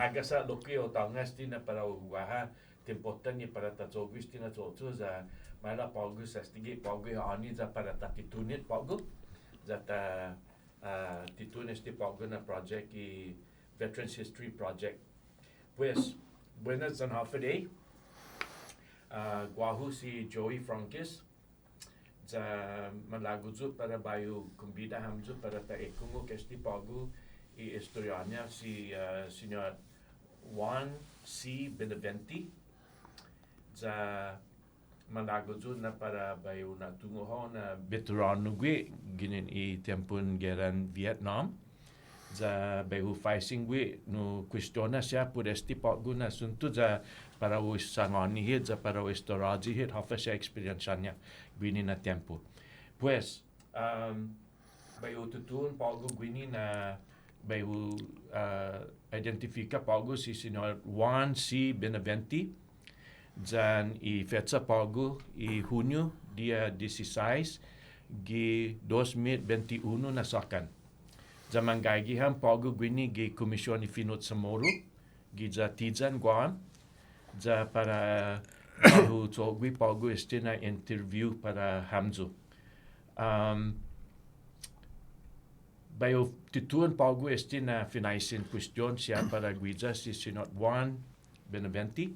agasa loki o tangas tina para uaha tempotan para tazogus tina zozo za mala paugus astige paugu ani za para tatitunit paugu zata titunes ti paugu na project i Veterans History Project. Pues buenas and half a day. Guahu si Joey Frankis za malaguzu para bayu kumbida hamzu para ta ekungo kesti pagu i historianya si Senor Juan Benavente za malaguzu na para bayu na tungoho na veterano gue ginin i tempun geran Vietnam za bayu facing gue no questiona sia por esti pagu na suntu za para o sangani hit za para o estoraji hit hafa sia experiencianya gwini na tempo. Pues, bayu tutun pagu gwini na bayu identifica pagu si Senor Juan Benavente dan i fetsa pagu i Junio dia 16 gi 2021 na sakan. Zaman gagi ham pagu gwini gi komisioni finot samoro gi za tizan guam za para bahu togwi pagu estina interview para hamzu. Bayu tituan pagu estina finaisin question siya para guiza si Senor Juan Benavente.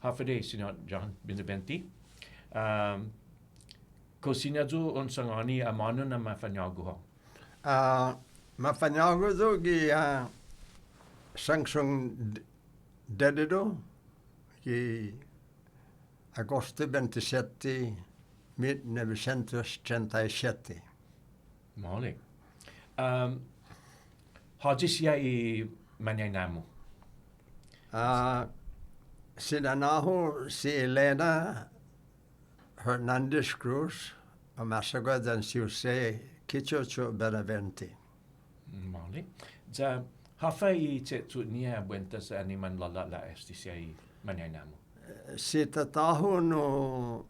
Half a day, Senor John Benavente. Kosinyazu on sangani amano na mafanyagu ho. Mafanyagu zo gi sangsung dedido i agosto 27 1937. Mali. Haji siya i Manaynamu? Sinanaho si Elena Hernandez Cruz, a masaga dan siuse Kichocho Benavente. Mali. Za hafa i tetsu niya buentas animan lalala esti siya i Manaynamu? Si tataho no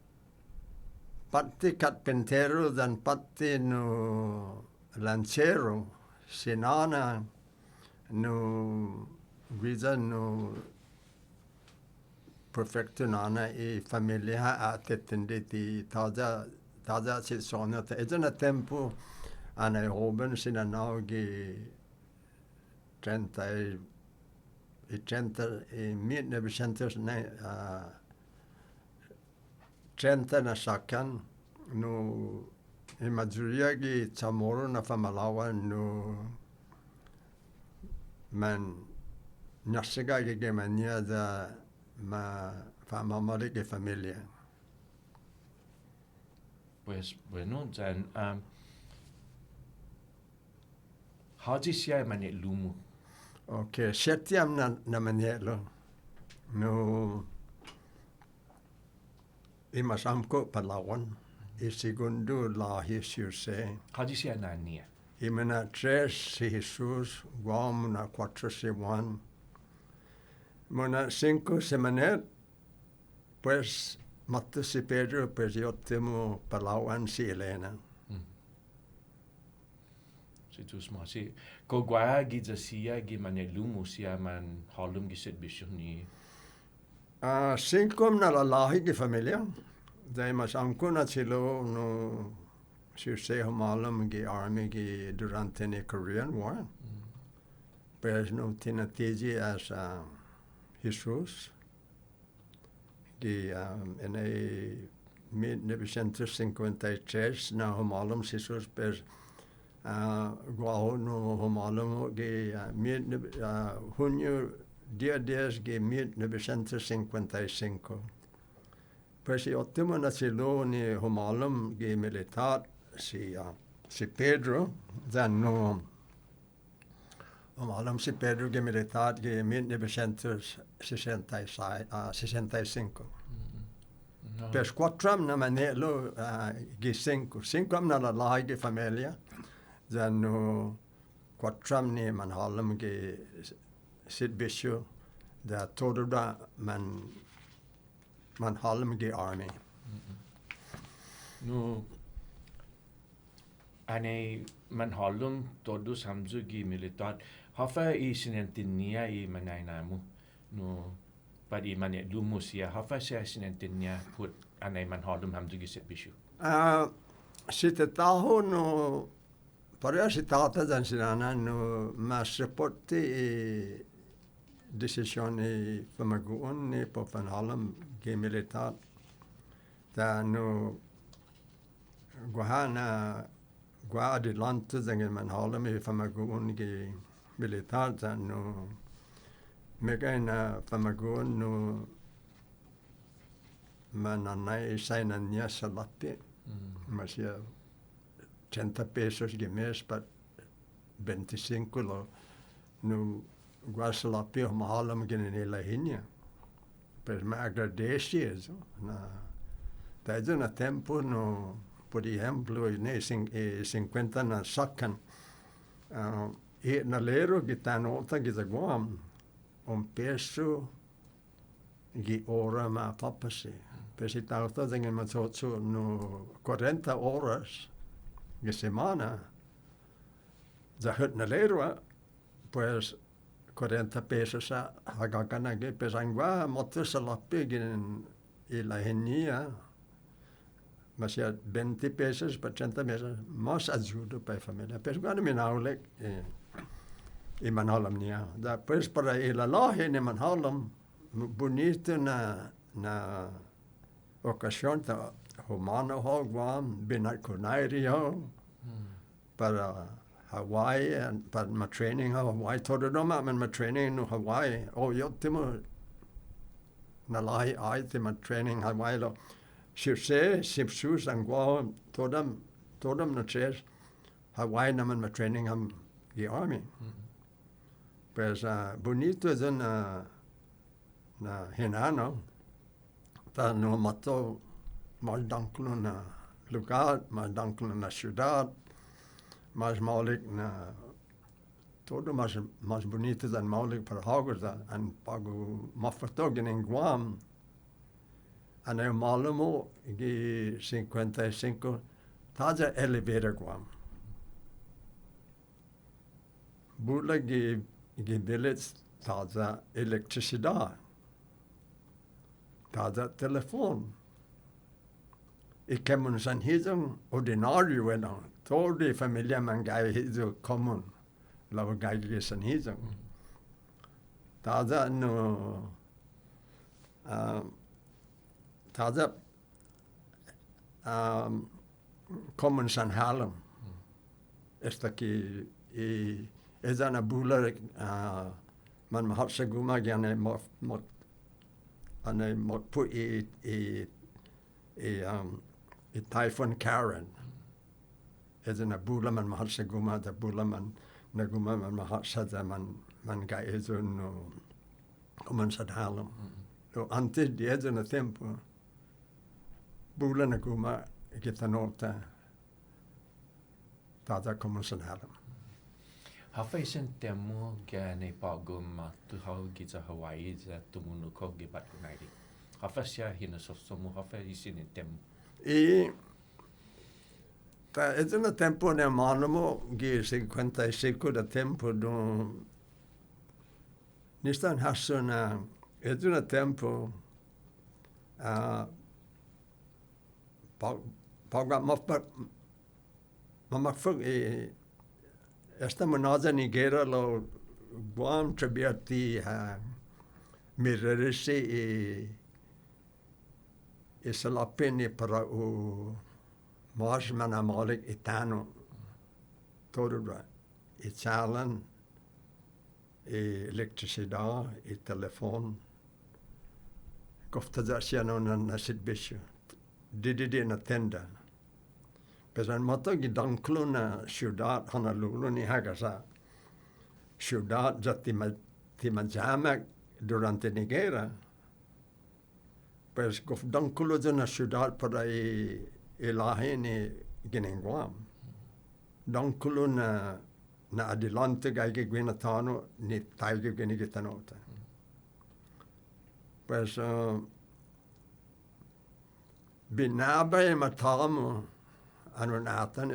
pati carpintero dan pati no lancero sinana no guida no perfecto nana e familia attende ti tada si sono te edana tempo ana Robin sinana gi 30 e 1930 na sakan no e majoria gi Chamorro na famalawa no man nasiga gi mania da ma famamare ge familia. Pues bueno, dan haji siya mani lumu. Okay, setiam na manielo no imasamko Palawan y segundo lahi siuse. Haji siya nania? Imena 3 si Jesus, Guam na 4 si Juan. Mona 5 si Manet, pues Mato si Pedro, pues yo temo Palawan si Elena. Si ko gwa gi siya gi manelumu siya man halum gi setbisyon ni 5 na lalahi gi familia. Dahil masamko na silo no siya humalam gi army gi durante ni Korean War. Pues no tinatiji as Jesus gi en 1953 na humalam Jesus pues guaho no humalam gi junio dia 10 gi 1955. Pues si ottimo na silo ni humalam gi militar si Pedro dan no humalam si Pedro gi militar gi 1965. Pues 4 na manelo gi 5 na lalaki gi familia dan no 4 ni manhalam gi sidbisyo da todo da manhalam gi army. No ane manhalum todo samzu gi militar Hafa I sinentinia I manainamu no padi mani lumusia hafa sia sinentinia put anai man hodum ham jugi set bishu. Sitten taho no paria si tata dan sinana no mas reporti decisioni pemaguun ni popanhalam ke militar ta no guahana gua adilantu dengan manhalam I pemaguun ke militar ta no megaina pemaguun no mananai sainanya salapi masih 80 pesos de mês para 25 lo no guasalapi mahalam gini nila hinya pero me agradece eso na tayo na tempo no por ejemplo ne 50 na sakan na lero gitanota gitaguam peso gi ora ma papasi pesi tauta dengan matotso no 40 horas de semana, zahut na lerwa, pues 40 pesos a hagakana que pesangwa motos a la pegin y la genia, mas ya 20 pesos, 80 pesos, más ayuda para la familia. Pues cuando me naulek, y manhalam niya. Da pues para ilalahi ni manhalam, bonito na ocasión ta humano ho guam binat kunairi ho para Hawaii and para ma training ho Hawaii todo no ma training no Hawaii yo timo na lahi ai timo training Hawaii lo sirse sipsus ang guam todam na tres Hawaii naman ma training ham the army pues bonito es na hinano ta no mato más danklo na lugar, más danklo na ciudad, más maulik na todo más bonito dan maulik para Hogwarts an pago mafatog en Guam. Ana malumo gi 55 taja elevator Guam. Bula gi village taja electricidad. Taja telefon. Ikemun san hizong ordinario wena. Todo familia man gai hizo common. Lawa gai gi san hizong. Taja no taja common san halam. Esta ki eza na bula man mahat seguma gane mot ane mot pu I Typhoon Karen. Eza na bula man mahat seguma da bula man naguma man mahat sada man gai ezo no common san halam. So antes de eza na tempo bula naguma kita nota tada common san halam. Hafai sen temo gane pago ma tu hau giza Hawaii za tumunu ko gibat kunairi. Hafa sia hina sosomu hafa isin temo. Ta eza na tempo ne manamo gi 55 da tempo do nistan hasuna eza na tempo paga mafak esta monaza Nigeria lo Guam trabiati mirarisi salapini para o mas manamalik itano todo ra italan electricidad telefon kofta siano na sitbisho didi na tenda pesan mata gidanklo na ciudad Honolulu ni hagasa ciudad timajama durante Nigeria pues gofdanklo na ciudad para ilahi ni Guam. Danklo na adelante gai gwinatano ni tayo ginigitanota. Pues binabay matamo ano natan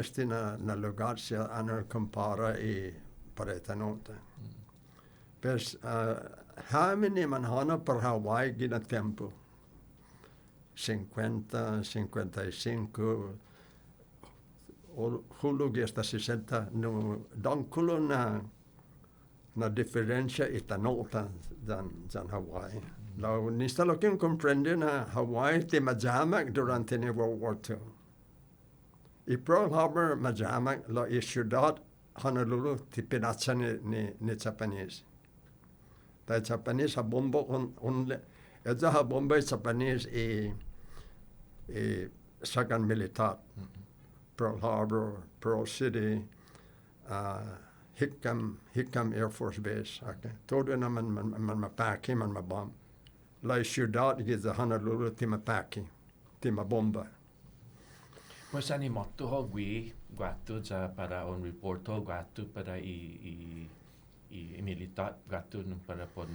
na lugar siya ano compara paretanota. Pues hamini man hana per Hawaii gina tempo. 50, 55, hulu hasta 60, no donkulo na diferencia itanolta dan Hawaii. Lo nista lo que comprende na Hawaii te majamak durante ni World War II. I Pearl Harbor majamak lo i ciudad Honolulu ti pinazza ni Japanese. Da Japanese ha bombo esa ha bomba Japanese sagan militar. Pearl Harbor, Pearl City, Hickam Air Force Base. Okay. Todo na man mapaki, man mabom. La ciudad giza Honolulu ti mapaki, ti mabomba. Pues animato ho guatu za para un report ho guatu para i militar guatu nung para pon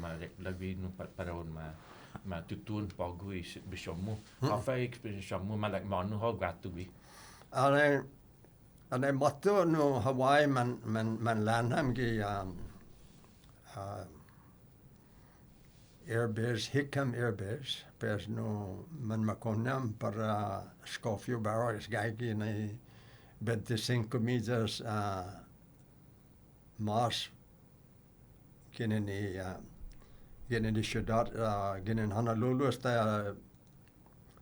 lagi nung para un ma tutun pagu i bishomu. Hafa experience shamu malak manu ho guatu gui. Ane motto no Hawaii man landam gi airbase, Hickam airbase, pers no man makonam para Schofield Barracks gaigi na 25 millas mas ginen i ciudad ginen Honolulu hasta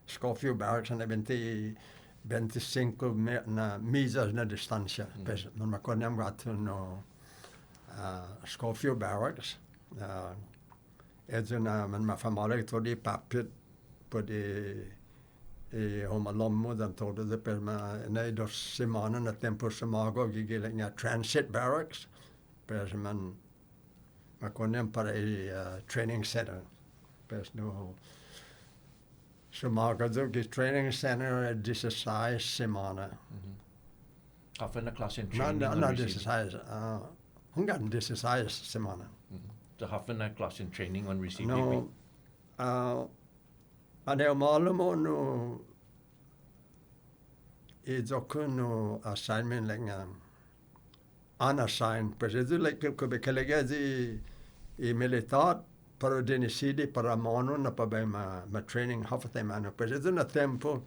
Schofield Barracks na 25 millas na distancia. Pers man makonam gato no Schofield Barracks. Edna man mafamalig todi papit på homalommo dan todo de per nei 2 semana na tempo samago gigilinga transit barracks per man makonem para training center pers no samago do training center disesize semana. Hafa na class in training. No disesize hungan disesize semana. The Huffina class in training on receiving. No, ane malamo no no assignment lenga unassigned, pero itu like ko bekelega i militar para denisidi para mano na pa ma training hafate mano, pero itu na tempo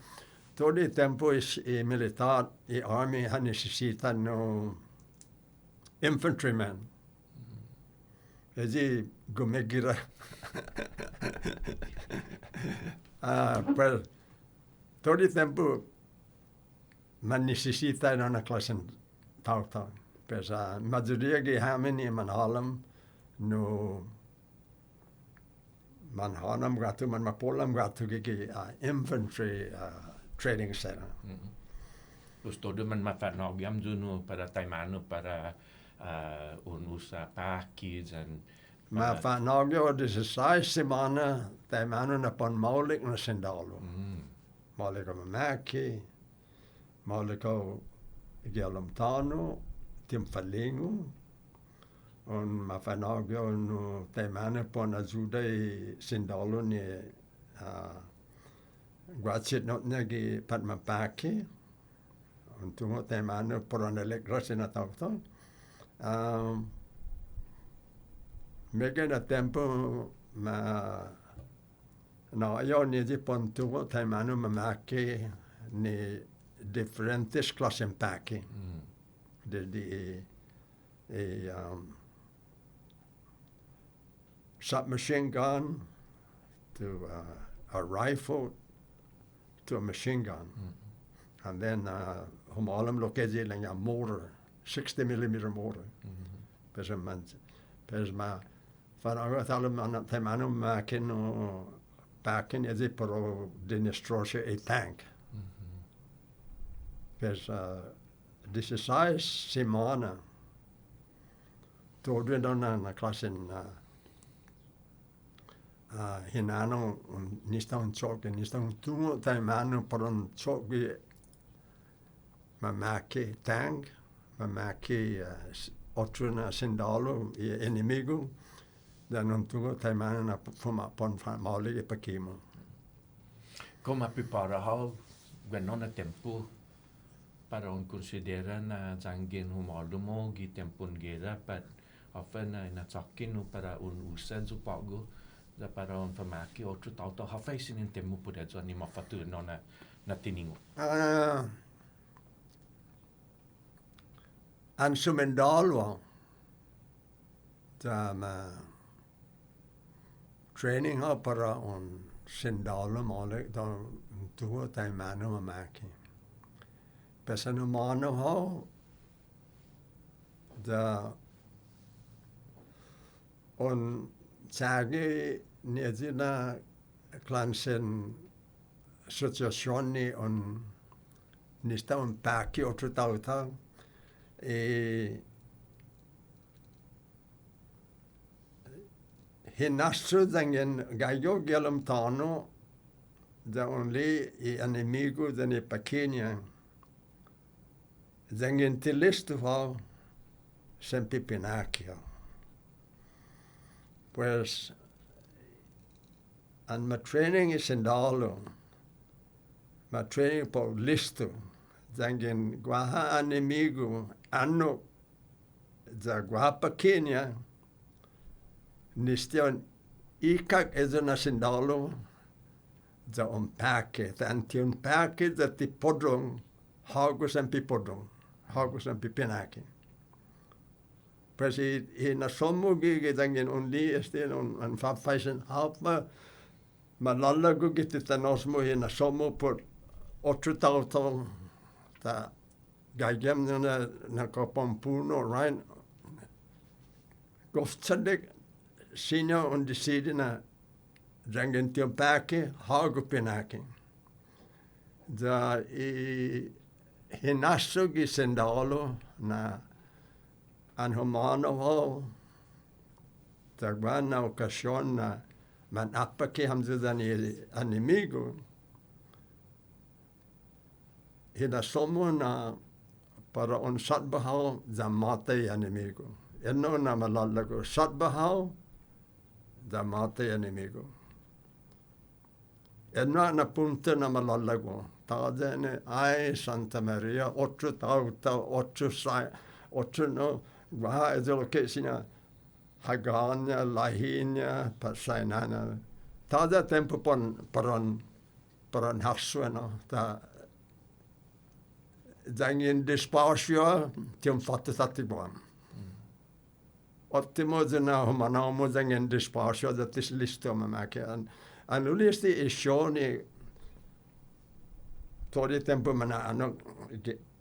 todo tempo i militar i army ha necessita no infantryman. Jadi gumegira. Pero todo el tiempo man necesita en una clase tauta. Pues mayoría que hamini man halam no man hanam gatu man mapolam gatu que infantry training center. Pues todo man mafarnogiam juno para taimano para unusa package and ma fanagio 16 semana taimano na pon maulik na sindalo. Maulik o mamaki, maulik o gialomtano, timfalingo, on ma fanagio no taimano pon ajuda i sindalo ni guacit not nagi pat mapaki, on tungo taimano por an electras na tauto. Mega na tempo io ni di pontuo taimano mamaki ni differentes classen packi. Submachine gun to a rifle to a machine gun. And then humalam lokezi lang a mortar. 60 millimeter mortar. Pes ma farago talam taimano makino pakin edi pro dinistroshe a tank. Pes this is size semana todo na klassen hinano nistan choke nistan tu taimano pro choke mamaki tank mamaki otruna sindalo inimigo da non tuvo taimano na fuma pon mali e pakimo. Como prepara how ganona tempo para un considera na zangin humalumo gi tempon gera pat Often ina tsakinu para un usen zu pagu da para un famaki outro tal hafai sinin temu puder zo ni mafatu no na tiningu. An sumendalwa training ha para un sindalo mole da tuo tai mano mamaki. Pesano mano ha da on sage nezina clansen associazioni on nista un pacchi o tutauta e hinastro dangen gaio gelam tano da only e animigo da ne pequena dangen tilisto ha sempre pinacchio. Pues and my training is in Dalo. My training por listo. Dangen guaha animigo anno da guapa Kenya nistion ikak ezona sindalo da unpacke. Tanti unpacke da ti podrong hagos en pipodrong. Hagos en pipinaki. Pues na sommo gige dangen only este on faisen halpa malalla gugit tanosmo na sommo por 8,000 ta gagem na kopompuno right goftsendek sina on decidina dangen tiopake hagupinaki da hinasso gi sendalo na an humano ho da guana ocasión man appake hamzu dani animigo hina somo na para on satbahao da mate animigo enno na malalago satbahao da mate animigo enno na punta na malalago tadene ai Santa Maria 8 no Wah itu lokasinya Haganya, Lahinya, Pasainana. Tada tempo peran hassuena. Ta dangin dispasio tium fatte tatibam. Ottimo dena humanomo dangin dispasio dat is listo mamake an ulisti isioni tori tempo mana ano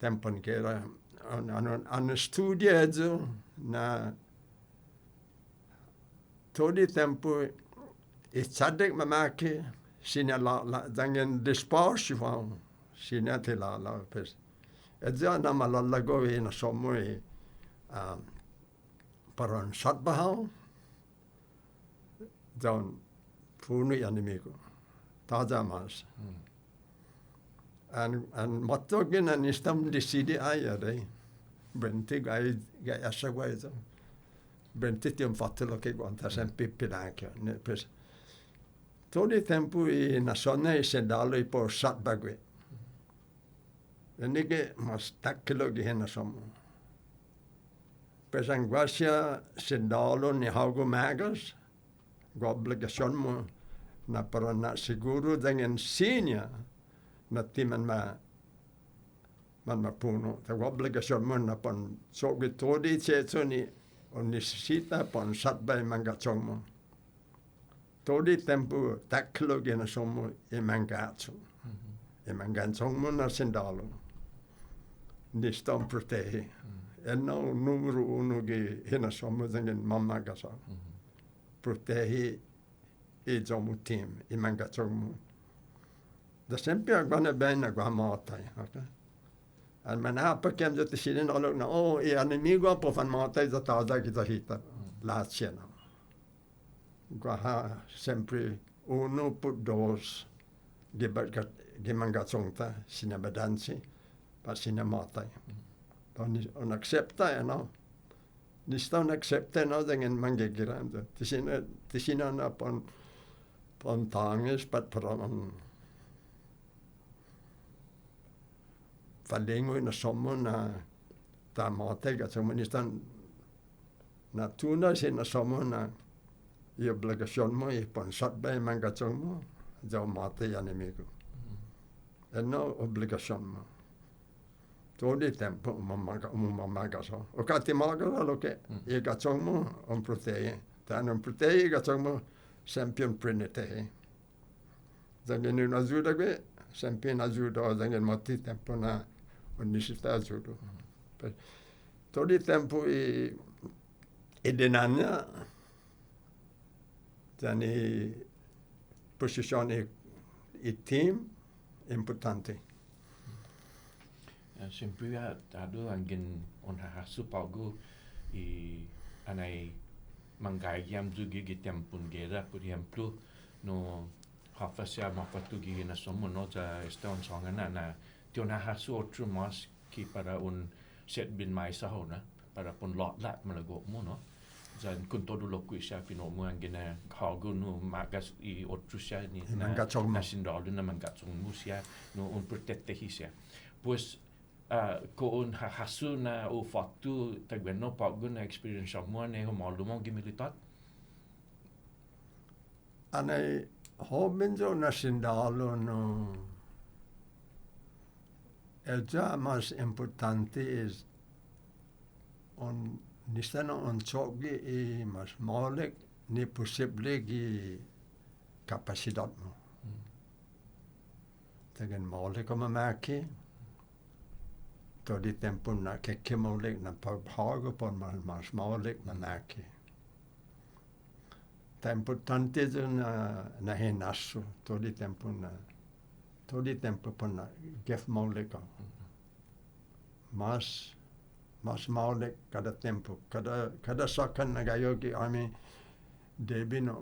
tempo kera an studiato na tori tempo e sadek mamake sina la dangen dispasio sina te la pes e già na malalla go na sommo e paran satbahao dan punu animigo tada mas an matogin an istam decide ayare bente gai asagwaito bente tiam fatelo che guanta sempre pilanca ne pes todo il tempo na sonna e sendalo i por satbagwe enige mas takkelo ge hena som pesangwasia sendalo ni hago magas obligación mo na para na seguro dengan sinya na timan man puno ta obligación mo na pon soge todi cheto ni on necesita pon satbay mangachong mo todi tempo taklo gena somo e mangacho e mangachong mo na sendalo ni stom protege e no numero 1 ge hena somo dengan mamma gasa protege e jomu team e mangachong da sempre agora bem na guamata okay al manapa kem de tisinin alo na e animigo po fan mata da tada kita hita la cena guaha sempre 1 de mangachong ta sina badansi pa sina mata on accepta no Nista on accepta no dengan manggigiranda. Tisina na pon tangis pat peran falengo na sommo na ta mate ga sommo nista na tuna sina somo na i obligación mo i ponsat bay mangachong mo jaw mate anemigo no obligación mo todo tempo mamagaso o kati magaso lo che i gachong mo on protei tan protei gachong mo sempion prinete zangen una ajuda che sempion ajuda zangen mati tempo na unisita ajuda todo il tempo e denania tani posizione il team importante. Sempre tado angin on hasu pagu anai manggayam juga gitempun gera por exemplo no hafasia mafatugi na somo no ja estão songana na tiona hasu outro mas que para set bin mai sahona para pun lot lat malago mo no jan kun todo loku sia pino mo angina hago no magas I outro sia ni na sindalo na mangatsong mo sia no protette hisia pues ko hasu na o fatu tagweno pagun na experience mo ne ho malumo gimilitat anai hobenjo na sindalo no el ya más importante es nistano on chogi I mas molek ni posible gi capacidad mo. Tegen molek como maki todo tempo na que molek na pago por mas molek na maki. Ta importante es na henasso todo tempo por na gef molek. Mas maulek cada tempo, cada sakan nagayogi ami debino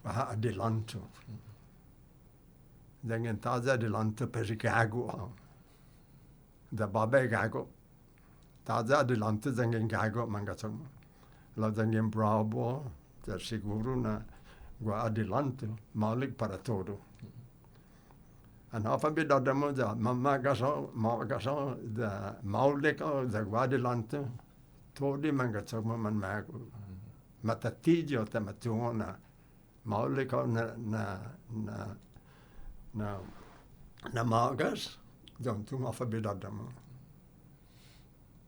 adelanto. Dengan taza adelanto per gago. Da babe gago. Taza adelanto dengan gago mangatsong. La dengan bravo, da seguro na gua adelanto, maulek para todo. En alfabetadamo da magaso da mauleko da guadilante todi mangatsoma man mago matatidio tamatuna mauleko na magas don tu alfabetadamo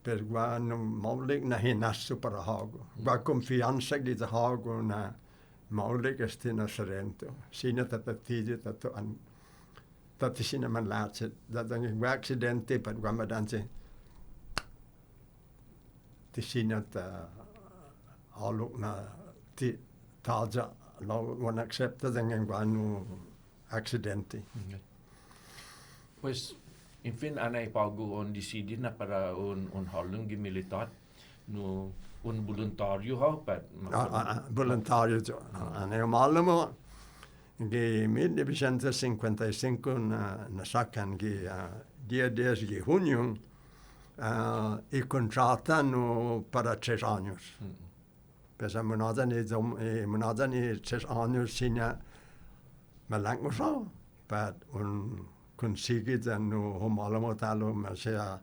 per guano maulek na hinasso para hago gua confianza di da hago na maulek estina serento sina tatatidio tato an tatisina man laatse dat dan accidente per guamadanse tisina ta aluk na ti taja lo one accepta dengan guanu accidente. Pues en fin anai pagu on decidi na para un halung gi militar no un voluntario ha per voluntario anai malamo che 1955 na sacan che dia 10 de junio e contratano para 3 años. Pesa monadani 3 años sina malangosao per un conseguir no homalamo talo ma sea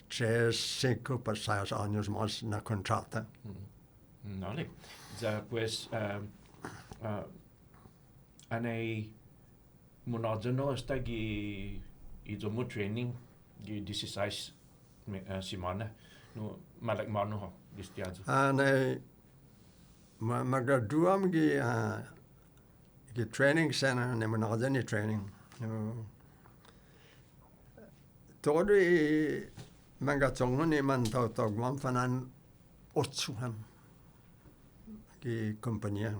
3-5 per 6 años más na contrata. Vale. Ya pues anei monadano sta gi idomo training gi 16 semana no malak mano ho distiazo anei magaduam gi training center ne monadani training todo mangatongo ne man tog man fanan otsuhan gi compañía.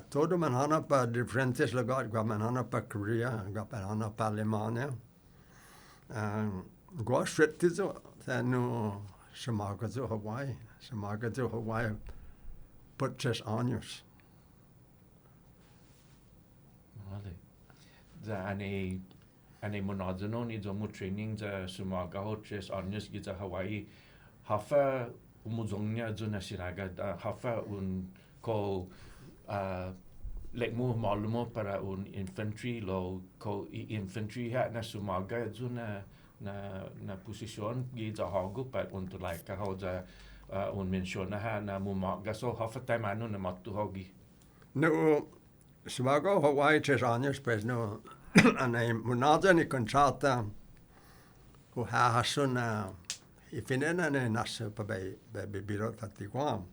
Todo manhana pa diferentes lugares, manhana pa Korea, manhana pa Alemania. Gua shrettizo, no samagazo Hawaii, por 3 años. Vale. Da ane monadano ni domo training da sumagaho 3 años gita Hawaii. Hafa umuzongnya zona siraga, hafa un ko lek mo malumo para un infantry lo ko infantry ha na sumaga zona na posisyon gi za hagu pat untuk like ka ho za un mensiona ha na muma gaso hafa time anu na matu hogi. No, svago Hawaii 3 años, pues no, anay munada ni contrata ko hahaso na ifinena na nasa pa bibiro tatiguam.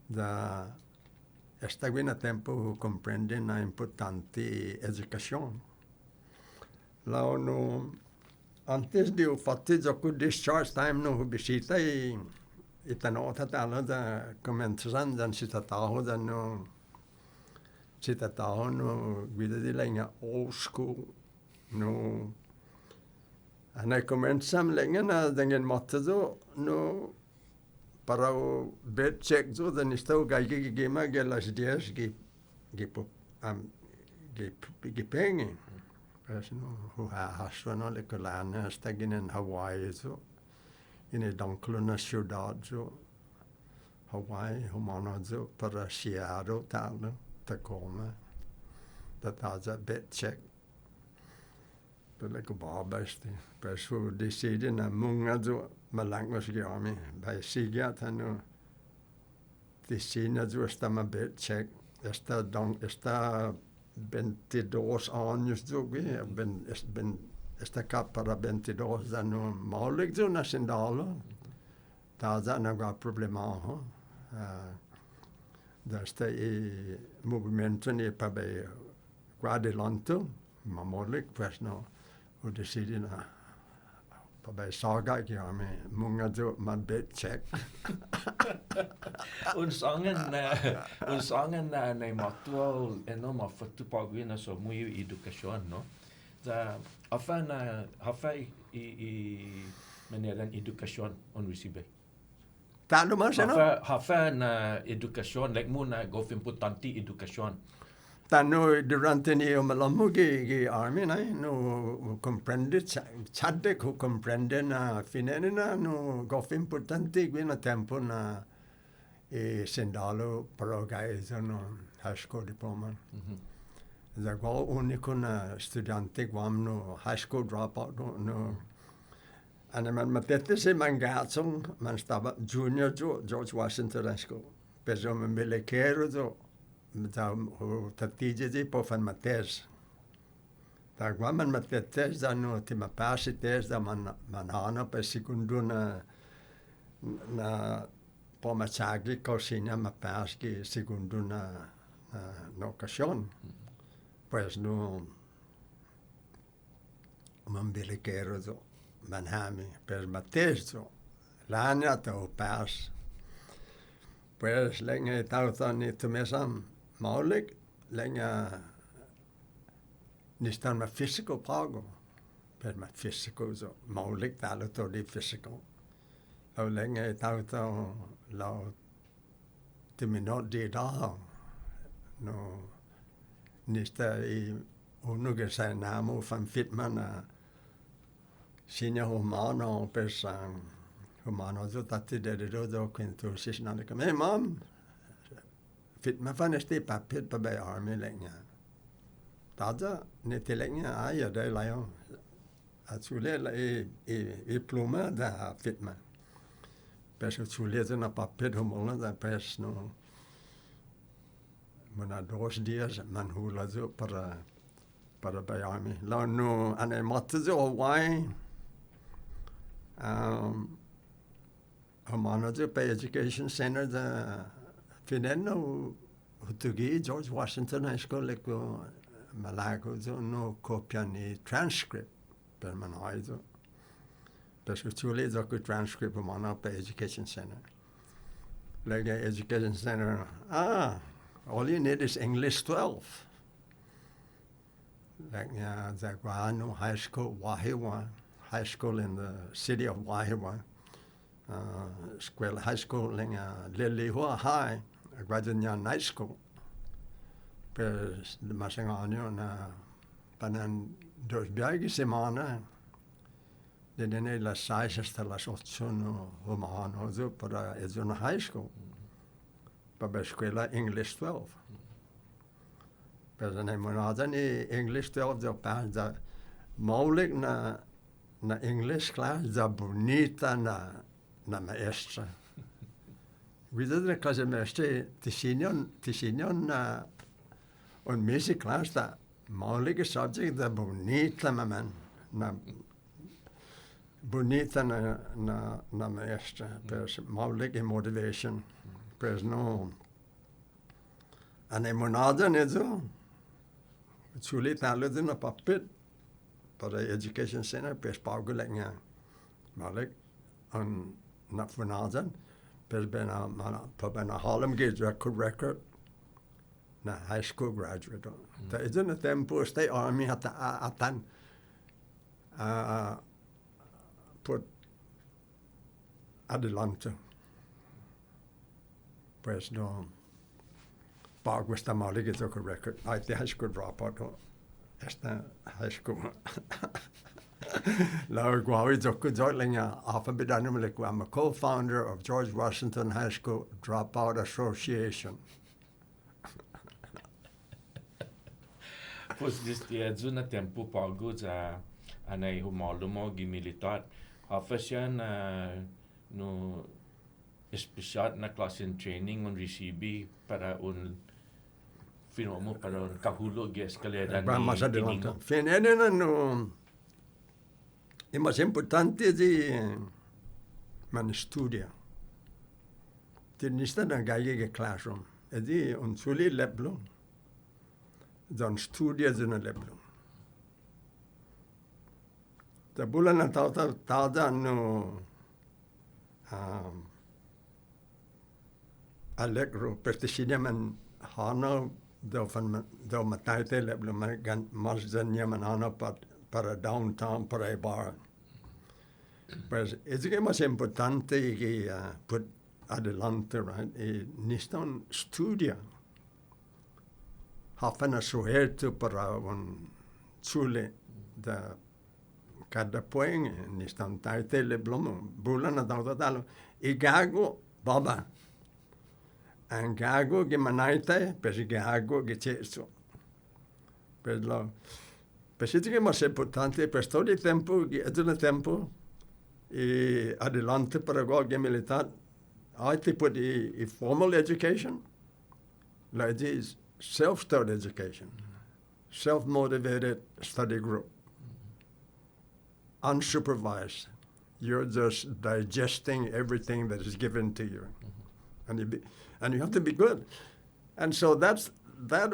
Da esta guina tempo comprende na importante educación. Lao no, antes de o fatizo ku discharge time no bisita itanota talo da comenzando dan sitataho da no sitataho no guida di länge old school no anay comenzam länge na dengan matado no para o bed check zo dan istau gagi gima gelas 10 gi pengi. Pues no haso no le colana hasta en Hawaii zo in una ciudad zo Hawaii humano zo para Seattle tal Tacoma that bit check pero like babasti pues so decide na munga zo malangos giami by sigia tano decina zo sta ma bit check esta 22 años zo esta para 22 años maulig zo na sindalo taza na ga problema ho da sta movimento ni pa be guadelanto ma maulig pues no o decidi na pa be saga giami munga zo ma bit check Unsangan na matual ma fatu pagwina so muy educación, no? Da hafa i maneran educación on recibe. Tano mas no? Hafa na educación, like muna go importante educación. Tano durante ni malamu gi army na no comprende chadde ko comprende na finene na no go importante gwina tempo na sendalo pro guys no high school diploma. Da go unico na studente guam no high school dropout no and man matete se mangatsong man stava junior George Washington High School. Peso me milekero do da o tatije di po fan mates. Da guam man matetes da no ti ma pasites da man hana pe secundo na po machagi cocina ma paski secundo na ocasión. Pues no man milekero do manhami per mateso l'ania to pas pues länge tautan ni tumesam maulik länge nistan ma physical pago per ma physical so maulik talo to di physical au länge tautan lao timinot di da no nista i unuge sa namo fan fitmana Sina humano person humano zo tatti de do quinto sisna de me mam fit ma fanesti papet pa be army länge tada ne te länge aja de layo atsule la e pluma da fit ma peso tsule na papet humona da pes no mana 2 dias man hula zo para be army la no ane matte zo Hawaii Humano Bay Education Center da Fineno Hutugi George Washington High School leko malago zo no copia ni transcript per manaizo. Peso chule zo ku transcript humano Bay Education Center. Like Education Center, all you need is English 12. Like Zaguano High School, Wahiwa High School in the city of Wahiwa. School High School in Lilihua High, graduate night school. Per masangano na panan 2 biagi semana. De las 6 hasta las 8 no humano zo para es una high school. Para escuela English 12. Pero na monada ni English 12 zo pa da maulik na na English class, da bonita na maestra. Vida na clase maestra, tisinion na on music class, da maulige subject, da bonita maman, na bonita na maestra, pers maulige motivation, pers no. Ane monada nezo, sulit nalo din na papit, para education center, pers pagulik nga, maulig, on na funadan, pers bena Harlem Gate record, na high school graduate. Ta ito na tempo, stay army atan, put adelante. Pues no, pag was maulig ito ko record. Ay, the high school dropout. Esta high school. Lau guawi doko joitlinga alphabet I'm a co-founder of George Washington High School Dropout Association. Pues este zona tempo pago za anay humalumo gi militar. Afasyan no especial na class in training on recibi para un finomo para un kahulo gi escalera ni Mas adelante. Finene no è más importante di man studia. Tinista na gaige classroom. Edi un suli leblo. Dan studia zona leblo. Ta bulan na tauda no allegro pertisinia man hano do mataite leblo man gan marzanya man hano para downtown para a bar. Pues es que más importante que put adelante, right? Nistan studia. Hafana suelto para un chule da cada poeng nistan taite le blomo bulan na talo igago baba. En gago que manaite, pues gago que cheso. Pues lo pues es que más importante, pues todo el tiempo, adelante para el militar, hay tipo de formal education, like this self-taught education, self-motivated study group, unsupervised. You're just digesting everything that is given to you, and you have to be good. And so that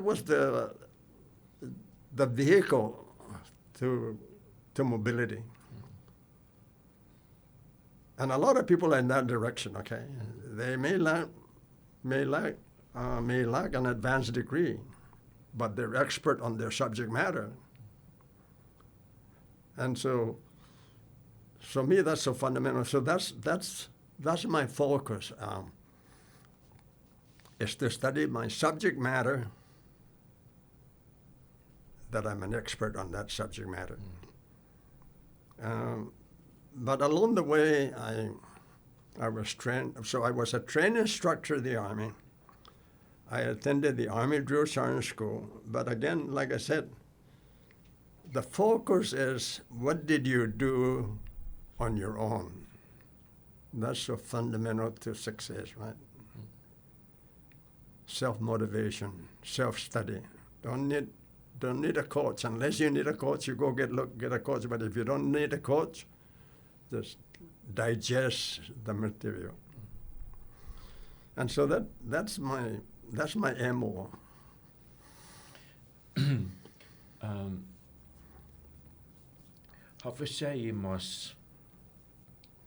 was the vehicle to mobility. And a lot of people are in that direction, okay? They may lack an advanced degree, but they're expert on their subject matter. And so me, that's so fundamental. So that's my focus, is to study my subject matter, that I'm an expert on that subject matter. But along the way, I was trained. So I was a trained instructor of the Army. I attended the Army Drill Sergeant School. But again, like I said, the focus is what did you do on your own? That's so fundamental to success, right? Self-motivation, self-study. Don't need a coach. Unless you need a coach, you go get a coach. But if you don't need a coach, just digest the material. And so that's my MO. Hafasya mas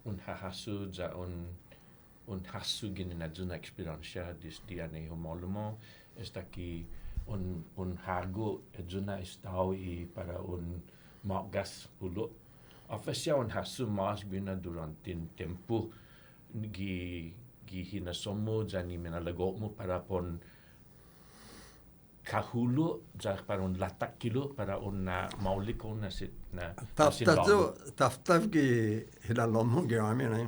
un hahasu za un hasu ginina experiência de anei homólomo está aqui un hago edzuna estau e para un magas pulo. Afasya un hasu mas bina durante tempo gi hinasomo jani menalagomo para pon kahulo ja para un latak kilo para un mauliko na sit na Taftaf gi hilalomo gi ami na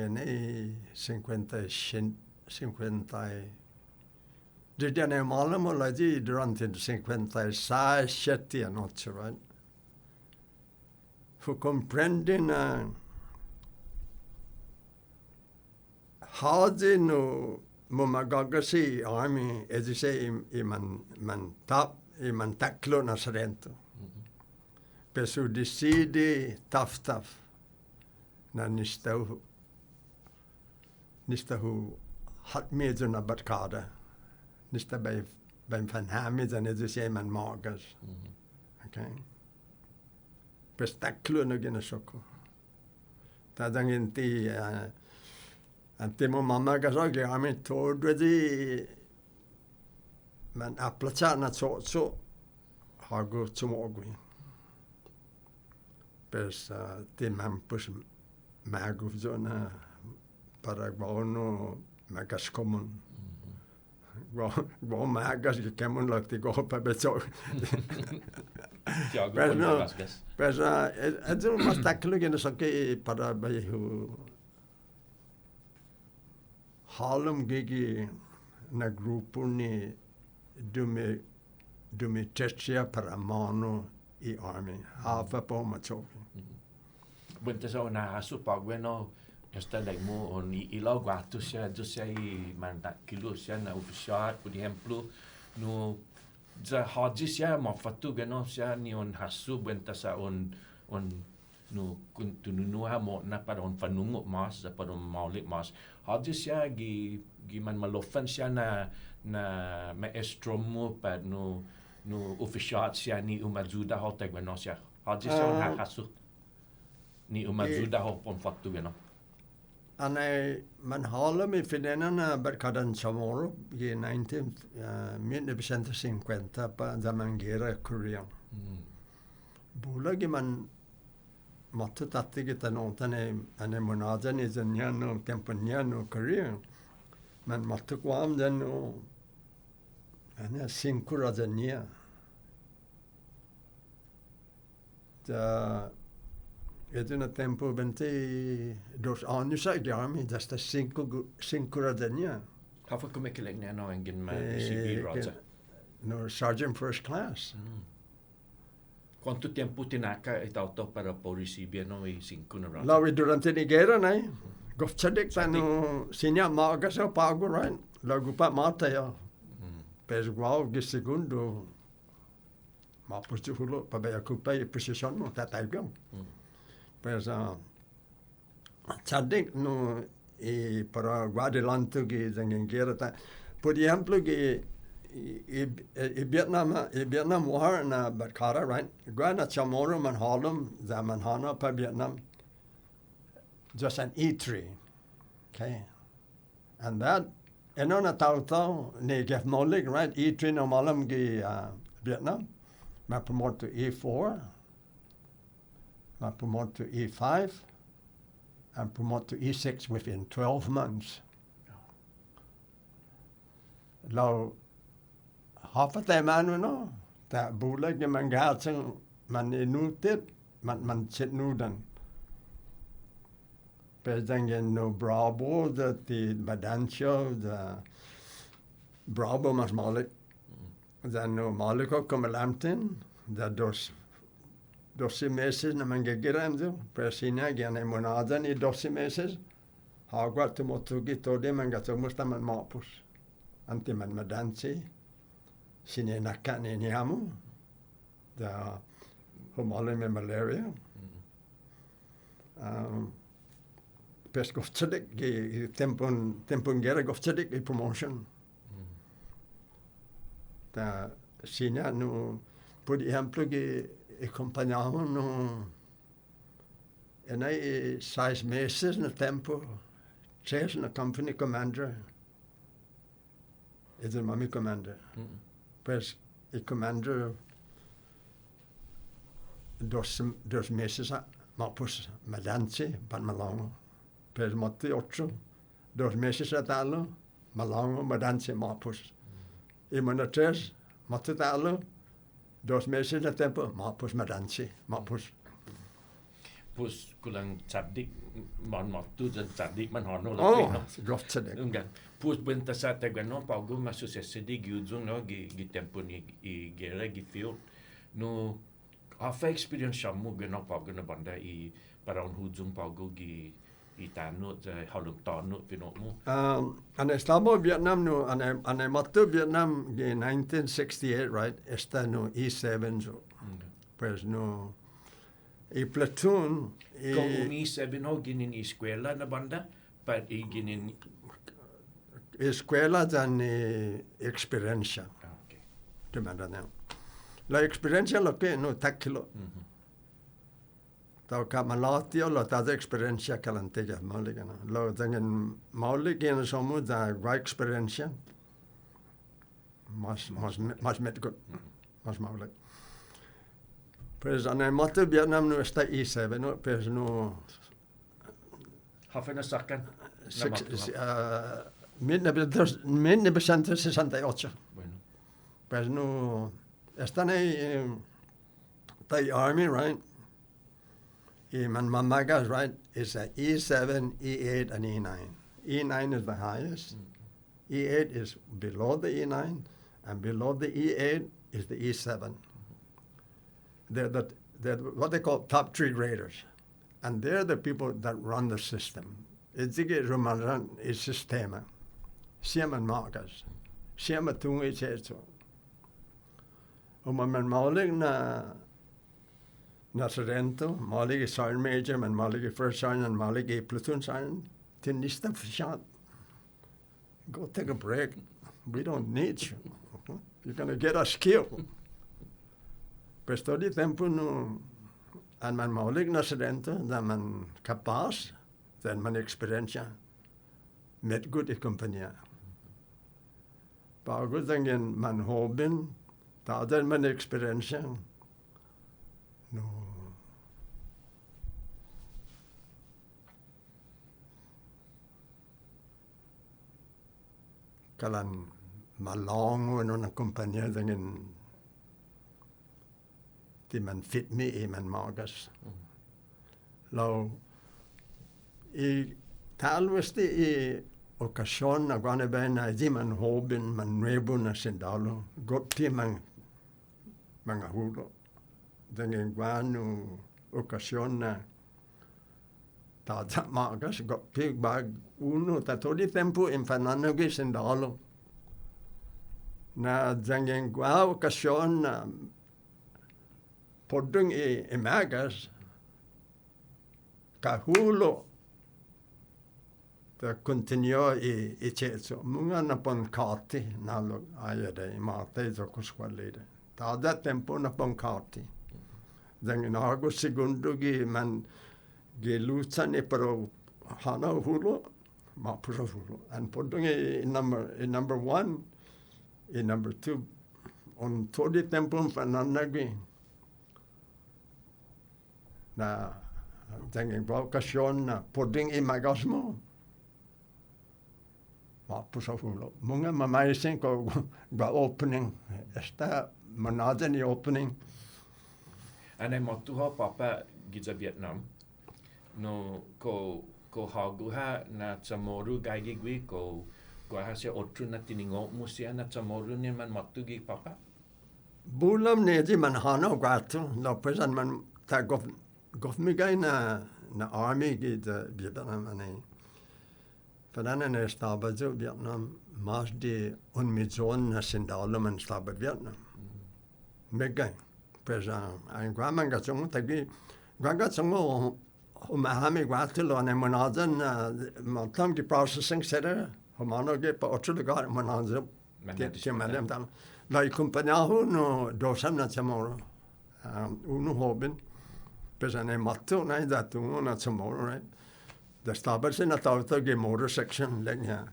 nei 50 Did ne malamo la di durante 56 7 noche, right? fu comprende na hadi no mumagagasi army as you say man taklo na sarento pesu decide taf na nistahu hat medo na barkada nista beim van hamid and as you say man magas okay pes taklo na ginasoko tadangin ti Antimo mamma kasage army told wedi man aplacha na so hago tumogwi pes ti man pus magu zona paragono magas common go magas que kemun lakti go pa beso pes adu mas taklo gena soke para bayu Harlem gigi na grupo ni dume testia para mano I army hafa po machoki. Bunta sa una asu pagweno esta dai mo on ilo guatu sia just I manda kilo sia na ufficial por exemplo no za haji sia ma fatu gano sia ni on hasu bunta sa on no continue mo na para on fanungo mas para on maulik mas haji sia gi man malofan sia na maestro mo pa no official sia ni umajuda ho tegweno sia haji sia on hasu ni umajuda ho on fatu gano Anai man Harlem I finena na berkadan Chamorro i 1950 pa zamangera Korea. Bula gi man matu tatti kita nontane ane monaja ni zanyano tempanyano Korea. Man matu kwam dano ane sinkura zanya. Ed una tempo 22 anni sa chiami da sta 5 radenia. Hafa come che lei no engin ma CB roza. No sergeant first class. Quanto tempo tinaka itato para po ricibir no I 5 na roza? Lawi durante ni guerra nai. Gofchadik tano sinya maga sa pago right. Lagu pa mata ya. Pes guau gi segundo. Ma posto hulo pa ba kupa I position mo tataibiam. Pues Chadik no para guardilanto che zangengera ta por ejemplo che Vietnam war na Barkara right guana Chamorro man Harlem zaman hana pa Vietnam just an E3 okay and that enona tauta ne gef molig right E3 no malam ge Vietnam ma promote to E4 I promote to E5 and promote to E6 within 12 months. Now, half of them, I don't know, that bulag the mangatsing man inutit, man sit nudan. Pedangen no bravo, the badancho, the bravo mas malik. Then no maliko komalamtin, the dos 12 meses na manggagirando, persina gana monada ni 12 meses. Hagwa tumotugi tode mangatumos man mapus. Anti man madansi. Sine nakane ni hamu. Da humale me malaria. Pes gofchadik gi tempon gera gofchadik I promotion. Da sina no por ejemplo gi accompagnavano e noi 6 meses nel tempo c'è una company commander ed il mami commander pues il commander 2 meses ma pues madanzi pan malongo per motti 8 2 meses a tallo malongo madanzi ma pues e mana 3 motti tallo 2 meses na tempo, mapus madansi, mapus. Pus kulang cadik man matu dan cadik man hono lagi. Oh, grof cadik. Enggak. Pus benta sa tegano pagu masu sesedi giujung no gi tempo ni I gera gi field no Afa experience shamu gena pagu na banda I paraun hujung pagu gi I tanut halum tanut pinokmu. Ane estaba Vietnam no ane matu Vietnam in 1968, right? Esta no E7 so. Pues no I platoon Kung E7 ho ginin eskwela na banda, but I ginin escuela dan experiencia. okay. Demanda na. La experiencia lo que no takilo. Tau ka malatio lo ta de experiencia kalantega maligana. Lo dengan maligana somu da ra experiencia. Mas met good. Mas malig. Pues ane mate Vietnam no está E7 no pues no Hafa na sakan. Na matu hap. 1968. Bueno. Pues no están ahí the army, right? Y man mamagas, right? It's a E7, E8, and E9. E9 is the highest. E8 is below the E9, and below the E8 is the E7. They're what they call top three graders, and they're the people that run the system. It's the rumaran is systema. Siema markas. Siema tungi cheto. Man malig na serento, malig sergeant major, man malig first sergeant, and malig platoon sergeant. Tinista shot. Go take a break. We don't need you. You're gonna get us killed. Pues todo el tiempo no, and man malig na serento, da man capaz, dan man experiencia, met good compañía. Bago dengan man hobin, da dan man experiencia, no. Kalan malongo no na compañía dengan di man fit me I man magas. Lo I talvesti I occasion na guane bena di man hobin man nuevo na sendalo gotti man mangahulo dengan guanu occasion na ta magas gotti bag uno ta todo tempo in fanano gi sendalo na dengan gua occasion na podung I magas kahulo ta continuo I ceso munga na pon kati nalo ayade mate zo kusqualide ta da tempo na pon kati dengan algo segundo gi man gi lucha ne pro hana hulo ma pro hulo and podung in number 1 in number 2 on todo tempo fananagi na dengan occasion na poding I magasmo ma puso fulo munga mamaisen ko ba opening esta manada ni opening Ane motuha papa giza Vietnam no ko haguha na tsamoru gaigi gui ko ha se otru na tiningo musia na tsamoru ni man motu gi papa bulam ne di man hano gato no pesan man ta gofmigai na army gi da Vietnam ane Padana na estaba jo Vietnam mas de 1 miljon na sindalo man estaba Vietnam megai pesa ein guamanga songo tagi ganga songo o mahami guatilo ane manadan matam ki processing center homano ge pa otro lugar manadan ke madam tam la compañajo no dosam na chamoro uno hobin pesa ne matto na datu na chamoro right the starboard in a tauta ge motor section lenya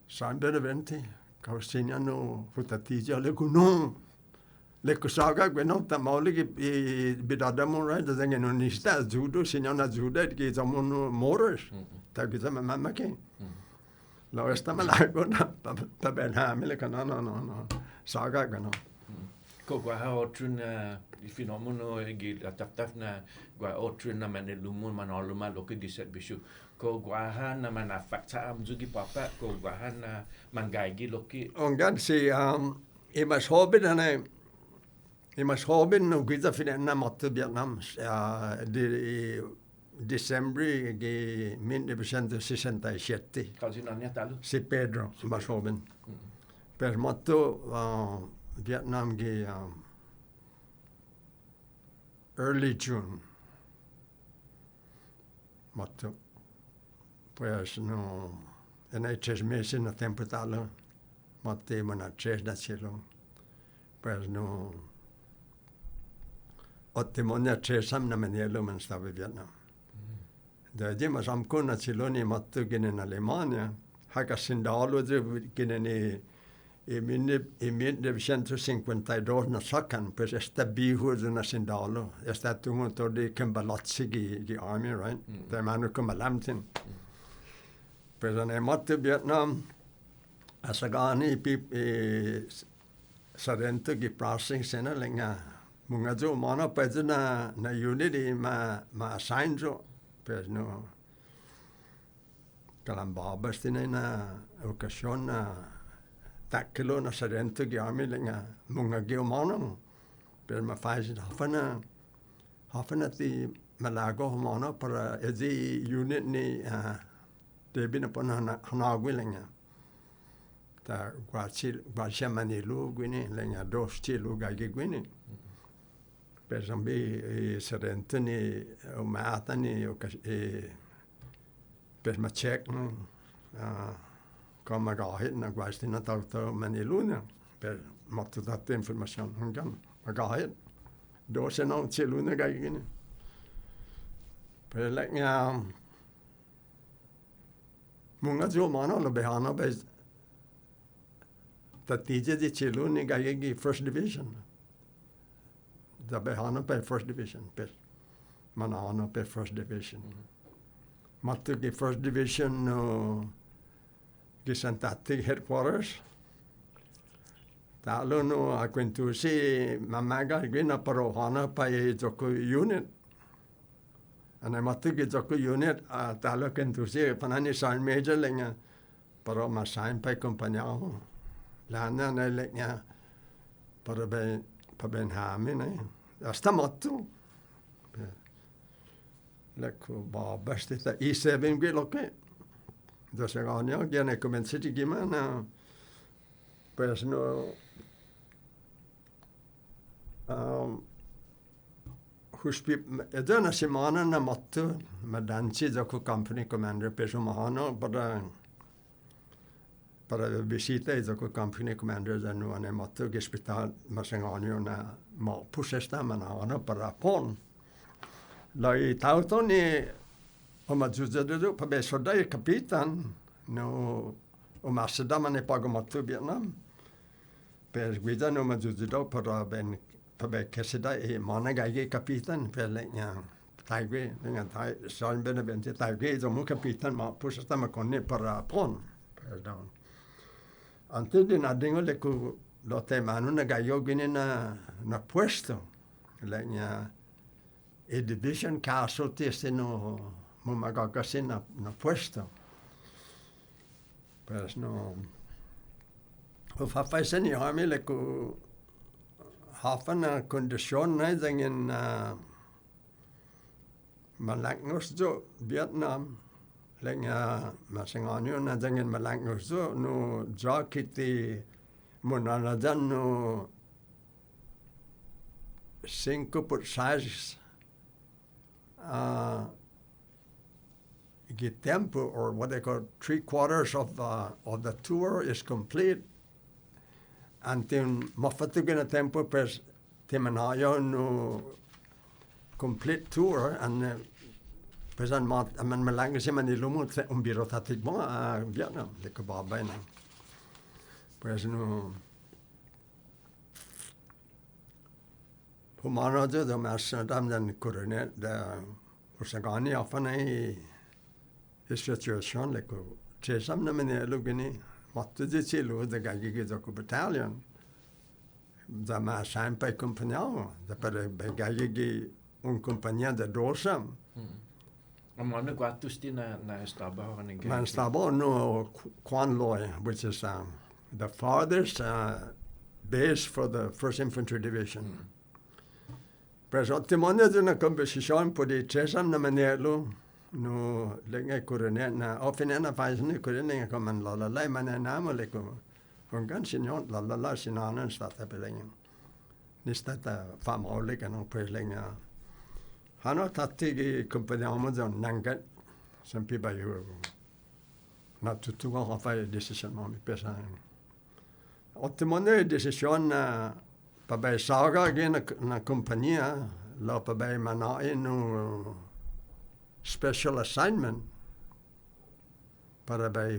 Juan Benavente causinia no futatija le kuno le kusaga gweno tamole ge bidadamo right the thing no nista judo signona judo ge zamono motors ta ge zama mamma ke lo esta malago na pa benhamile kana no saga gweno ko gua ha otrun fenomeno gi taf na gua otrun na mane lumun manoluma lo ke diset bisu ko gua ha na mana fakta am zugi papa ko gua ha na mangai gi lo ki ongan si imas hobin ane mas Robin no guida fina matto Vietnam di dicembre di 1967. Quasi non è talo. Si Pedro, mas Robin. Per matto Vietnam di early June. Matto. Pues no, en hay 3 meses no tempo talo. Matte mana 3 na cielo. Pues no. Ottemonia 3 sam na manielo man stava Vietnam. Da dima sam kuna ciloni matto ginen Alemania. Haka sindalo de ginen i 1952 na sakan, pues esta bihu de na sindalo. Esta tungo to de Kimbalotsi gi army, right? Da manu Kimbalamtin. Pues en matto Vietnam asagani sarento gi processing sena lenga munga jo mana pwede na unit ma assign jo pues no kalambaba stine na occasion na takilo na sarento gi army lenga munga gi mana per ma faz hafana ti malago mana para ezi unit ni debina pona hanagu lenga ta guacia manilu guini lenga dos tilu gagi guini per zambi serentani o matani o per ma check come gahit na guastina tauto manilu na per matto datte information hangan gahit dos no tilu na gagi guini per lenga munga jo mano lo behana be Tatija di Chiluni gayegi First Division. Da behana pe First Division. Per manana pe First Division. Mattu gi First Division no gi santati headquarters. Talo no akwentusi mamaga gina parohana pa joko unit. Ana mattu gi joko unit talo kentusi panani sign major lenga paro ma sign pa kompanyao. Lana na leknya para ben hami na asta mattu lekko babasti ta i7 gwi loke da saganya gene comensiti gimana pues no huspi edana semana na mattu madanci jako company commander peso mahano para visita e dopo company commander da nu ane matto che spital masanganio na ma pusesta manana para pon lai tautoni o mazuzedo pa be sodai kapitan no o masedama ne pago matto Vietnam per guida no mazuzedo para ben pa be kesida e managa ge kapitan per lenya taigwe lenga tai Juan Benavente taigwe do mu kapitan ma pusesta ma konne para pon perdon Antes de nadingo le ku lo temanu na gayo gini na puesto. Lenya e division casualty este no mumagagasi na puesto. Pues no. O fafaisen i army le ku hafa na kondisyon na dingin malangos jo Vietnam. Lenga masanganyo na dangin malangos do no jakiti monanadan no 5.6 the tempo or what they call 3/4 of the tour is complete until mafatugina tempo per temanayo no complete tour and pesan mat man malanga se manilumo biro tatig mo Vietnam le ko babay na pues no humano de mas dam dan kurne da usagani afane situation le ko chesam na mene lugini mattu de chilo de gagi de ko battalion da ma sempre compagno da per gagi un compagnia da dosam Amano guatusti na estaba Man staba no Quan Loy, which is the farthest base for the 1st Infantry Division. Pero otimone de una conversación por chesam na manelo no lenga kurene na ofenena faisne kurene como la manena moleko. Ongan sinyon la sinanan stata belenga. Nistata famole que no pues lenga. Hano tatti compagniamo da nangat sempre bayu. Na tutu ga fa decision mo mi pesa. Otimone decision na pabai saga again na compagnia la pabai mana no special assignment para bai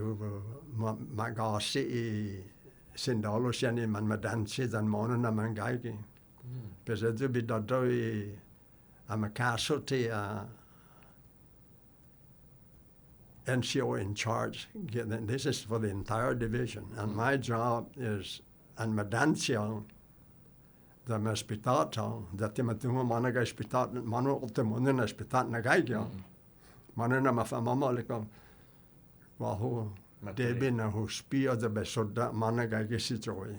magasi sindalo siani man madansi dan mono na mangaigi pesa du bi dodoi I'm a casualty NCO in charge. This is for the entire division and my job is and madansiang da me spitato da timatungo managa spitat mano ultimone na spitat na gaigyo mano na mafamama leko waho debi na ho spia da besoda managa gesitoi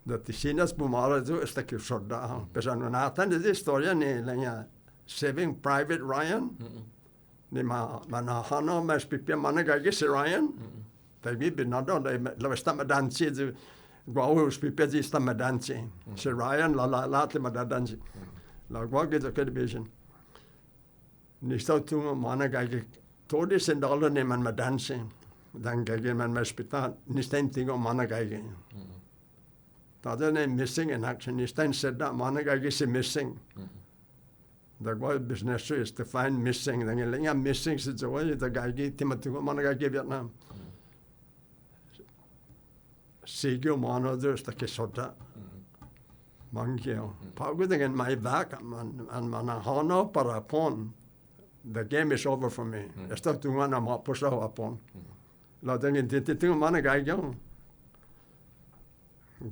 da tisinas bumala do esta que soda pesano na tan de historia ni lenya Saving Private Ryan ni mana hano mas pipia managa gesi Ryan tabi binado la sta madansi Guau spipezi sta madansi. Se Ryan la te madansi. La guau che the division. Ni sta tu mana gage todi $100 ne man madansi. Dan gage man maspitat ni sta tingo mana gage. Tada ne missing in action ni sta said that mana gage is missing. The guau business is to find missing. Dan lenga missing is the way the gage timatu mana gage Vietnam. Sigio mano there's the kesota. Mangio. Paguding in my back and manahano para pon. The game is over for me. Esta tu mana ma pusa upon. La ding in titu mana gaigyo.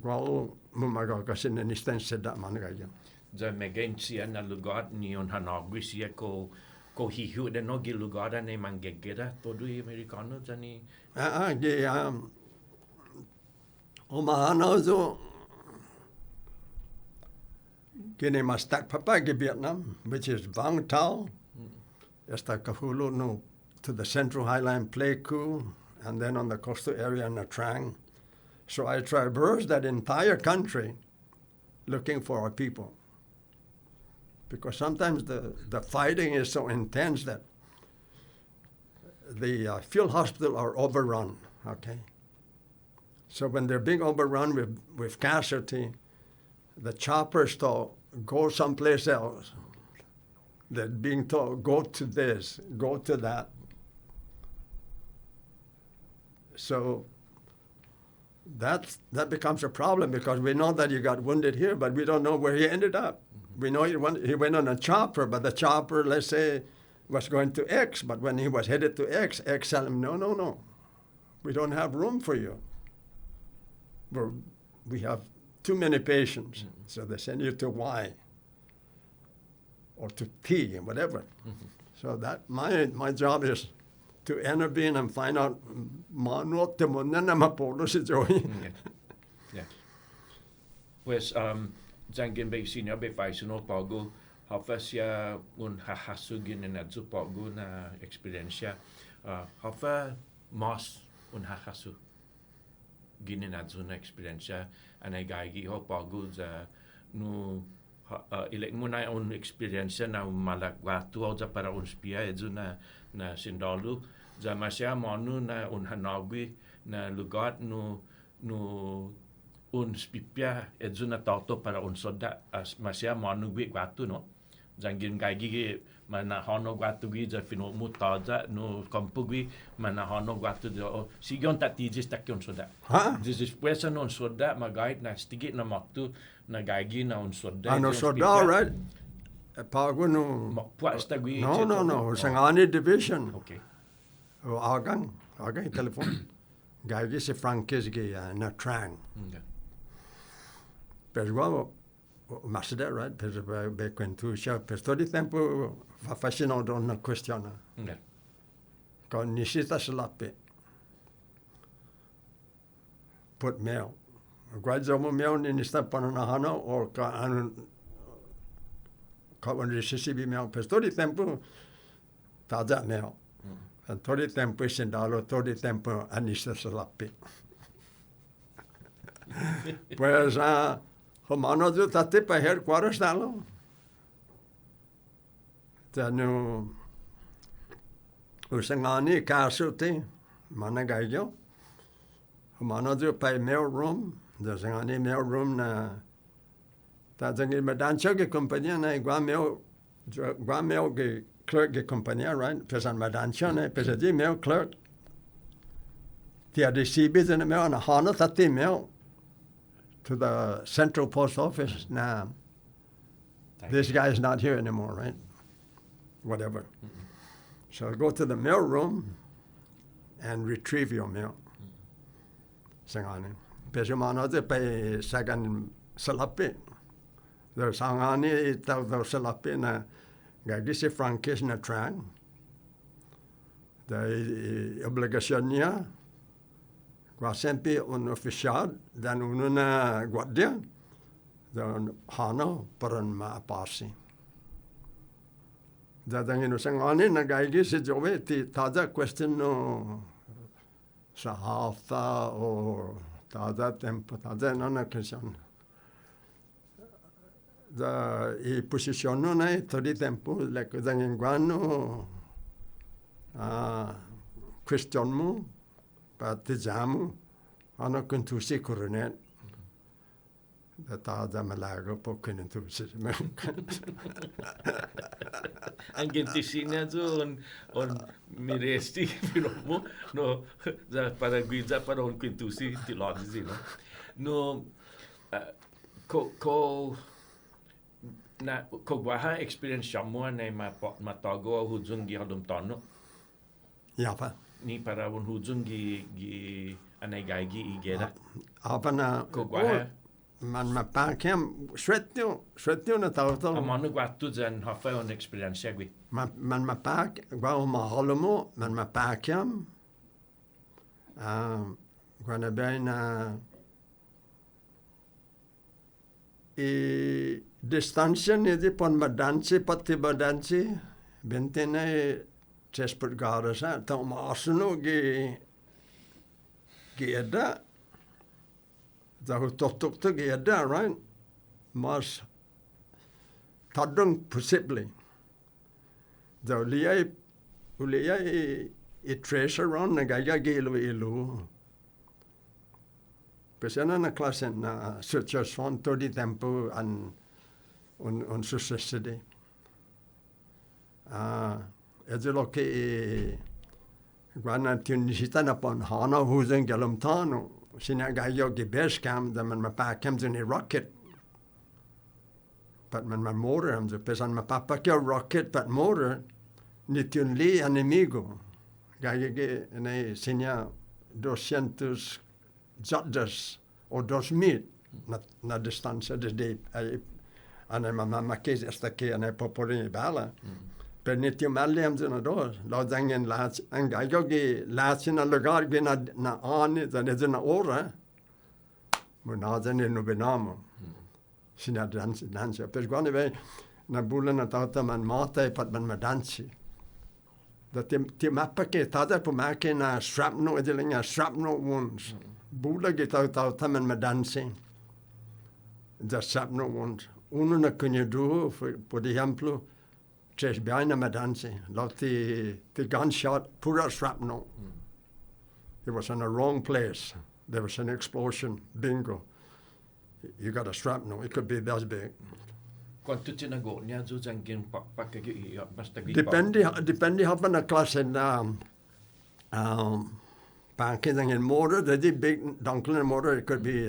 Guau mumaga kasin ni sten said that mana gaigyo. The megensia na lugar ni on hanagwisia ko hihu de no gi lugar ne mangegera todo americano jani. Omahano zo kini mastak papa ge Vietnam, which is Vang Tao. Esta kahulu no to the Central Highland Pleiku, and then on the coastal area in Nha Trang. So I traversed that entire country looking for our people. Because sometimes the fighting is so intense that the field hospital are overrun, okay? So when they're being overrun with casualty, the choppers told, go someplace else. They're being told, go to this, go to that. So that becomes a problem because we know that he got wounded here, but we don't know where he ended up. We know he went on a chopper, but the chopper, let's say, was going to X, but when he was headed to X said him, no, we don't have room for you. We have too many patients, so they send you to Y or to T, whatever. So that my job is to intervene and find out manual temonena mapolo si Joey. Yeah. Pues jangin be senior be faisino pago hafasia un hahasugin na zu pago na experiencia hafa mas un hahasu gini na zu na experiencia anay gaigi ho pago za no ilek muna un experiencia na malagwatu o za para un spia ezu na sindalu za masya manu na un hanagwi na lugar no un spipia ezu na tato para un soda masya manu gwi gwatu no jangin gaigi mana hono gwatu gi za fino mutaza no kampugwi mana hono gwatu do sigon tatijis takyon soda this is pesa non soda magait na stigit na maktu na gaigi na un soda ano soda right pago no no sangani division okay o agang telephone gaigi se frankes ge na Trang pero Masada, right? Per quando per todo il tempo fa fascinante una questione. Con nisita slappe. Put mail. Guarda mo mail ni sta panahano or ka kawan resisi meo pes todo tempo taja meo. Dan todo tempo sendalo, todo tempo anista salapi. Pues humano jo tate pa headquarters dalo. Tanu usangani kasuti mana gayo. Humano jo pa mail room, usangani mail room na tajangi madancho ke kompanya na gua mail ke clerk ke kompanya, right? Pesan madancho na pesadi mail clerk. Tia receive in the mail na hana tati mail to the central post office. Now, this guy's not here anymore, right? Whatever. Mm-hmm. So go to the mail room and retrieve your mail. Sangani. Pesumano de pay second salapi. The sangani tau salapi na gagisi frankis na tran. The obligationnya qua sempre un ufficial dan una guardia dan hano peran ma pasi. Dadang inu sangani na gaigi si jowe ti tada question no sa halfa o tada tempo tada nona question. Da I positionno na todi tempo le dang guano question mo Partigiamo, hanno contusi coronet. Da tada malago po contusi. Anche tisina on miresti filomo no za para guiza para on contusi ti lodzi no ko guaha experience chamua ne ma togo hujungi hadum tonno. Ja pa. Ni para un hujungi anai gaigi igera. Apana ko guaha man ma pakem svetio na tauto. Amanu guatu jan hafa on experience gui. Man ma pak gua ma holomo man ma pakem guana bena distancia ne di pon madanci pati madanci bentene Cespert garasa tau maasunu gi edda tau totuk tu gi edda, right? Mas tadung possibly tau liai I treasure on na gaya ilu pesana na klasen na searchers on todi tempo un successidi Edzelo che guarda tunisita na pon hana huzen galum tano sina gayo ge best cam da man ma pa comes in a rocket but man ma motor am de pesan ma papa ke rocket but motor ni tunli anemigo gayo ge ne sina 200 jardas o 2000 na distanza de ana ma che sta che ana popoli bala Pernitio Malliam zina dos, lo zangen lats, angayo gi latsina lugar gina na ani, zane zina ora, muna zane nubinamo, sina dansi. Per guane ve, na bula na tauta man mata pat man madansi. Da ti mappa che tada po make na shrapnel, edilinga shrapnel wounds. Bula gi tauta man madansi. Da shrapnel wounds. Uno na kunyedu, por ejemplo, C'è behind madansi, the gunshot, pura shrapnel. It was in the wrong place. There was an explosion. Bingo. You got a shrapnel. It could be that big. Quanto ti nagonia giù zangin pakka gi basta gi. Depende how na class in banking in motor. The big Dunklin motor. It could be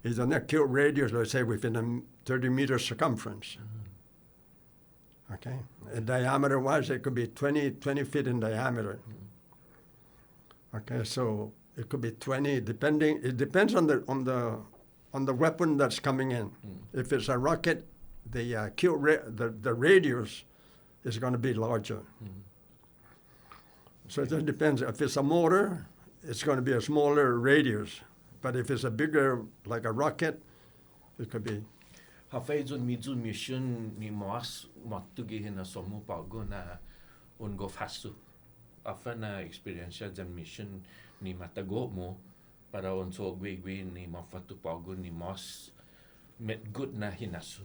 is an acute radius. Let's say within a 30-meter circumference. Okay, diameter-wise, it could be 20 feet in diameter. Okay, so it could be 20, depending. It depends on the weapon that's coming in. If it's a rocket, the radius is going to be larger. So it just depends. If it's a motor, it's going to be a smaller radius. But if it's a bigger, like a rocket, it could be. Hafay medyo mission ni Moas matugihin na somo pago na ungo fasu. Afa na experience dyan mission ni matago mo para unso gwi ni mafatu pago ni Moas met good na hinasu.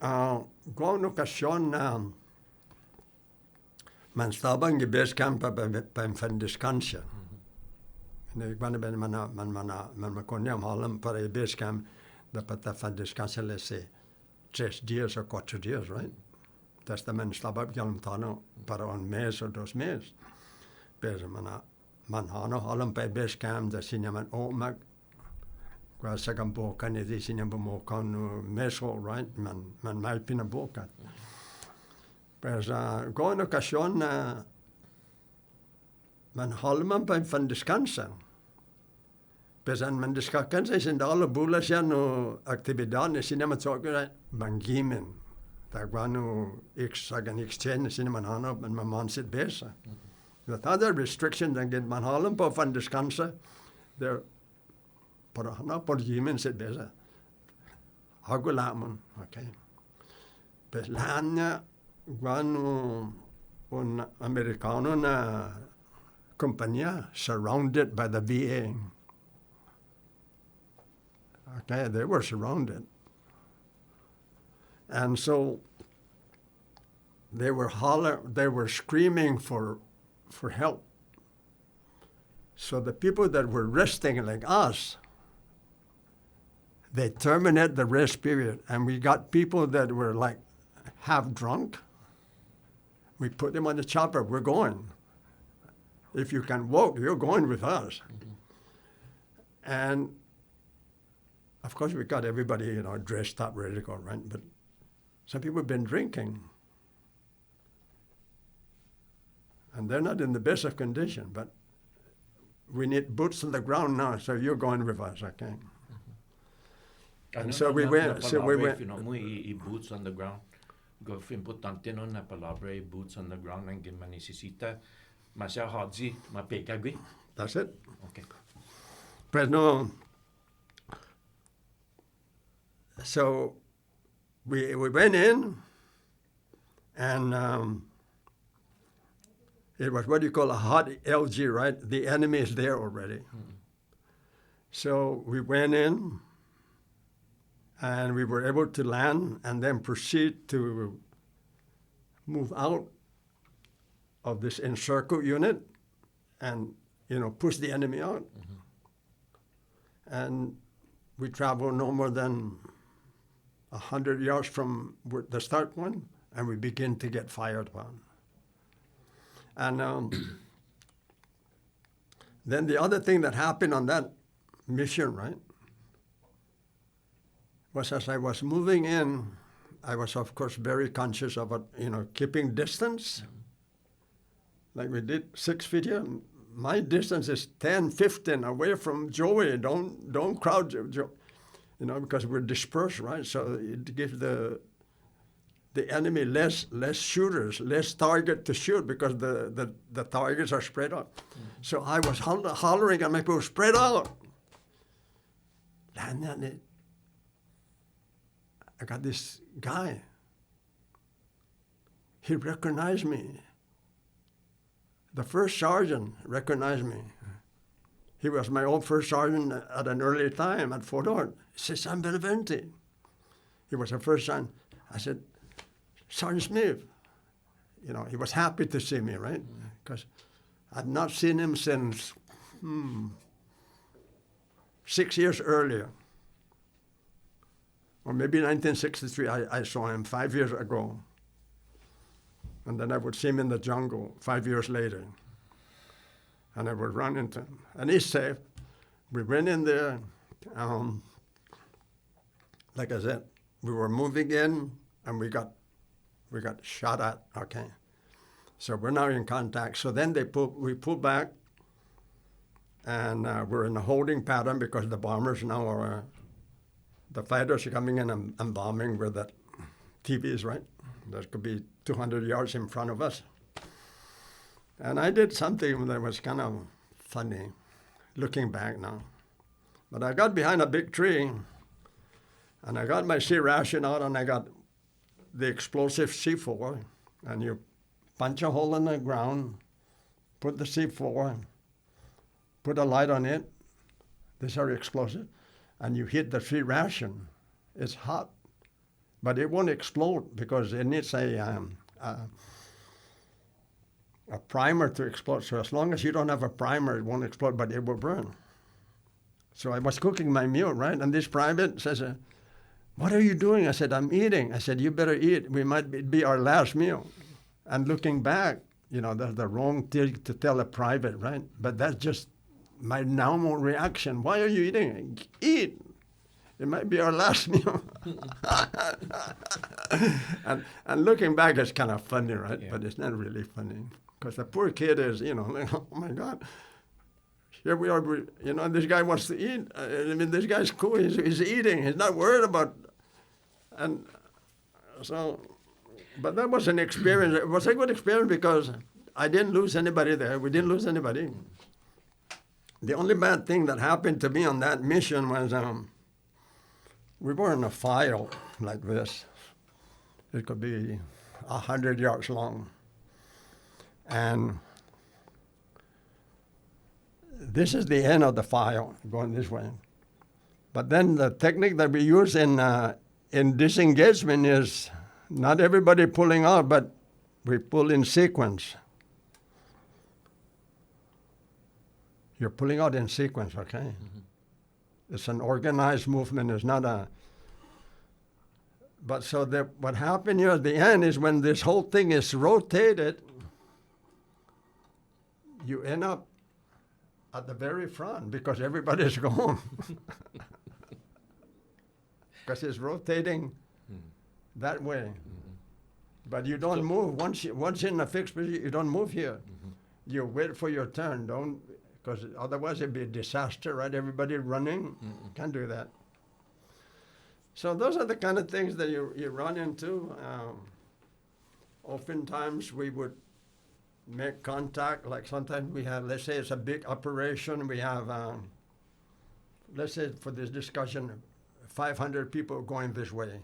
Gång okasjon man stabang i base camp på en fandiskanse. Man kunne om Harlem para i base camp dapat fandiskanse lese 3 días o 4 días, right? Desta man stabang jalan tano para un mes o 2 meses. Pero man hano Harlem pa i base camp da sinya man mag qua sa kan boka ni di sinya mo kan meso, right? Man mai pina boka. Pues gå en occasion man håller man på en descansa. Pues man descansa sin alla bulas ja no aktiviteter sin man saker man gimen. Där var nu exagen exchange sin man har men man sitt bäsa. Det other restriction den get man håller på en descansa. Där på han på gimen sitt bäsa. Hagulamon, okay. Pues lania un americano na compañía surrounded by the VA. Okay, they were surrounded. And so they were screaming for help. So the people that were resting like us, they terminated the rest period. And we got people that were like half drunk. We put them on the chopper. We're going. If you can walk, you're going with us. Mm-hmm. And of course, we got everybody, dressed up, ready to go, right? But some people have been drinking. And they're not in the best of condition, but we need boots on the ground now, so you're going with us, okay? Mm-hmm. And so we went. Boots on the ground. Go importante no na palabra boots on the ground ang manisisita masya hadzi mapekagwi. That's it. Okay. But no. So we went in, and it was what you call a hot LG, right? The enemy is there already. Mm-hmm. So we went in. And we were able to land and then proceed to move out of this encircle unit and, push the enemy out. Mm-hmm. And we traveled no more than 100 yards from the start point, and we begin to get fired upon. And then the other thing that happened on that mission, right, was as I was moving in, I was, of course, very conscious of, keeping distance. Mm-hmm. Like we did 6 feet here. My distance is 10, 15 away from Joey. Don't crowd Joey, because we're dispersed, right? So it gives the enemy less shooters, less target to shoot because the targets are spread out. Mm-hmm. So I was hollering at my people, spread out. And I got this guy. He recognized me. The first sergeant recognized me. He was my old first sergeant at an early time at Fort Ord. He said, Juan Benavente. He was the first sergeant. I said, Sergeant Smith. He was happy to see me, right? Because I'd not seen him since 6 years earlier. Or maybe 1963, I saw him 5 years ago. And then I would see him in the jungle 5 years later. And I would run into him. And he's safe. We went in there. Like I said, we were moving in, and we got shot at, okay? So we're now in contact. So then we pulled back, and we're in a holding pattern because the bombers now are... The fighters are coming in and bombing where the TVs, right? There could be 200 yards in front of us. And I did something that was kind of funny, looking back now. But I got behind a big tree, And I got my C ration out, and I got the explosive C4, and you punch a hole in the ground, put the C4, put a light on it. These are explosive, and you hit the C ration. It's hot, but it won't explode because it needs a primer to explode. So as long as you don't have a primer, it won't explode, but it will burn. So I was cooking my meal, right? And this private says, "What are you doing?" I said, "I'm eating." I said, "You better eat. We might be our last meal." And looking back, that's the wrong thing to tell a private, right? But that's just my normal reaction. Why are you eating? Eat. It might be our last meal. and looking back, it's kind of funny, right? Yeah. But it's not really funny. Because the poor kid is, like, oh my God, here we are, this guy wants to eat. This guy's cool, he's eating, he's not worried about, and so, but that was an experience. It was a good experience because I didn't lose anybody there. We didn't lose anybody. The only bad thing that happened to me on that mission was we were in a file like this. It could be 100 yards long. And this is the end of the file, going this way. But then the technique that we use in disengagement is not everybody pulling out, but we pull in sequence. You're pulling out in sequence, okay? Mm-hmm. It's an organized movement. It's not a... But so what happened here at the end is when this whole thing is rotated, you end up at the very front because everybody's gone. Because it's rotating that way. Mm-hmm. But you don't move. Once in a fixed position, you don't move here. Mm-hmm. You wait for your turn. Because otherwise it'd be a disaster, right? Everybody running. Mm-hmm. Can't do that. So those are the kind of things that you run into. Oftentimes we would make contact, like sometimes we have, let's say it's a big operation, we have, let's say for this discussion, 500 people going this way.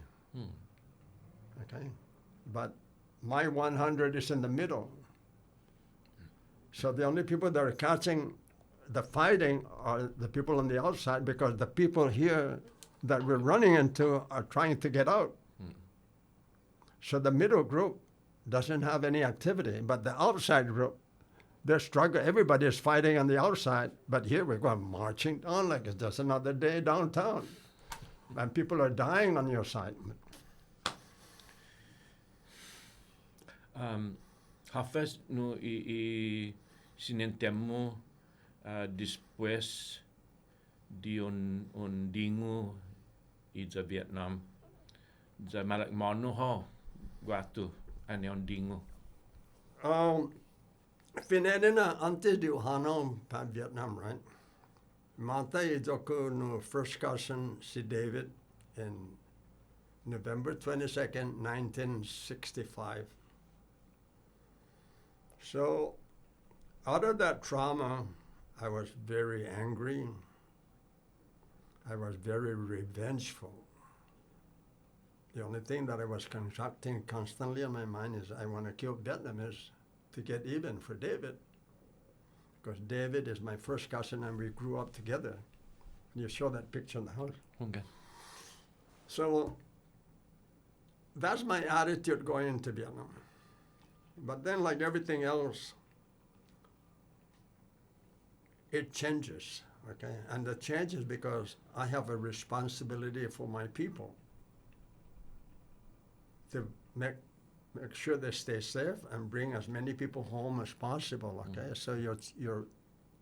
Okay? But my 100 is in the middle. So the only people that are catching the fighting are the people on the outside because the people here that we're running into are trying to get out. So the middle group doesn't have any activity, but the outside group, they're struggling. Everybody is fighting on the outside, but here we're going marching down like it's just another day downtown. And people are dying on your side. Hafez no i sinentemo después de un dingo i Vietnam. Ja malak mono ho guatu ane on dingo. Finedina antes de Hanoi pa Vietnam, right? Mata I joko no first cousin si David in November 22nd, 1965. So out of that trauma, I was very angry. I was very revengeful. The only thing that I was constructing constantly in my mind is I want to kill Vietnamese to get even for David. Because David is my first cousin and we grew up together. You show that picture in the house. Okay. So that's my attitude going into Vietnam. But then like everything else, it changes, okay? And it changes because I have a responsibility for my people to make sure they stay safe and bring as many people home as possible, okay? Mm-hmm. So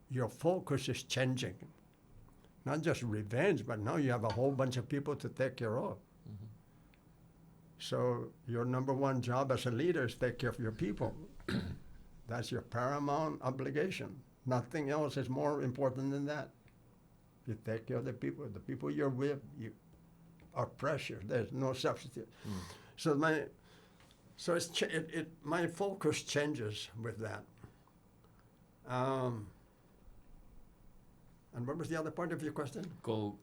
your focus is changing. Not just revenge, but now you have a whole bunch of people to take care of. Mm-hmm. So your number one job as a leader is take care of your people. That's your paramount obligation. Nothing else is more important than that. You take care of the people you're with, you are precious. There's no substitute. So my focus changes with that. And what was the other part of your question? Go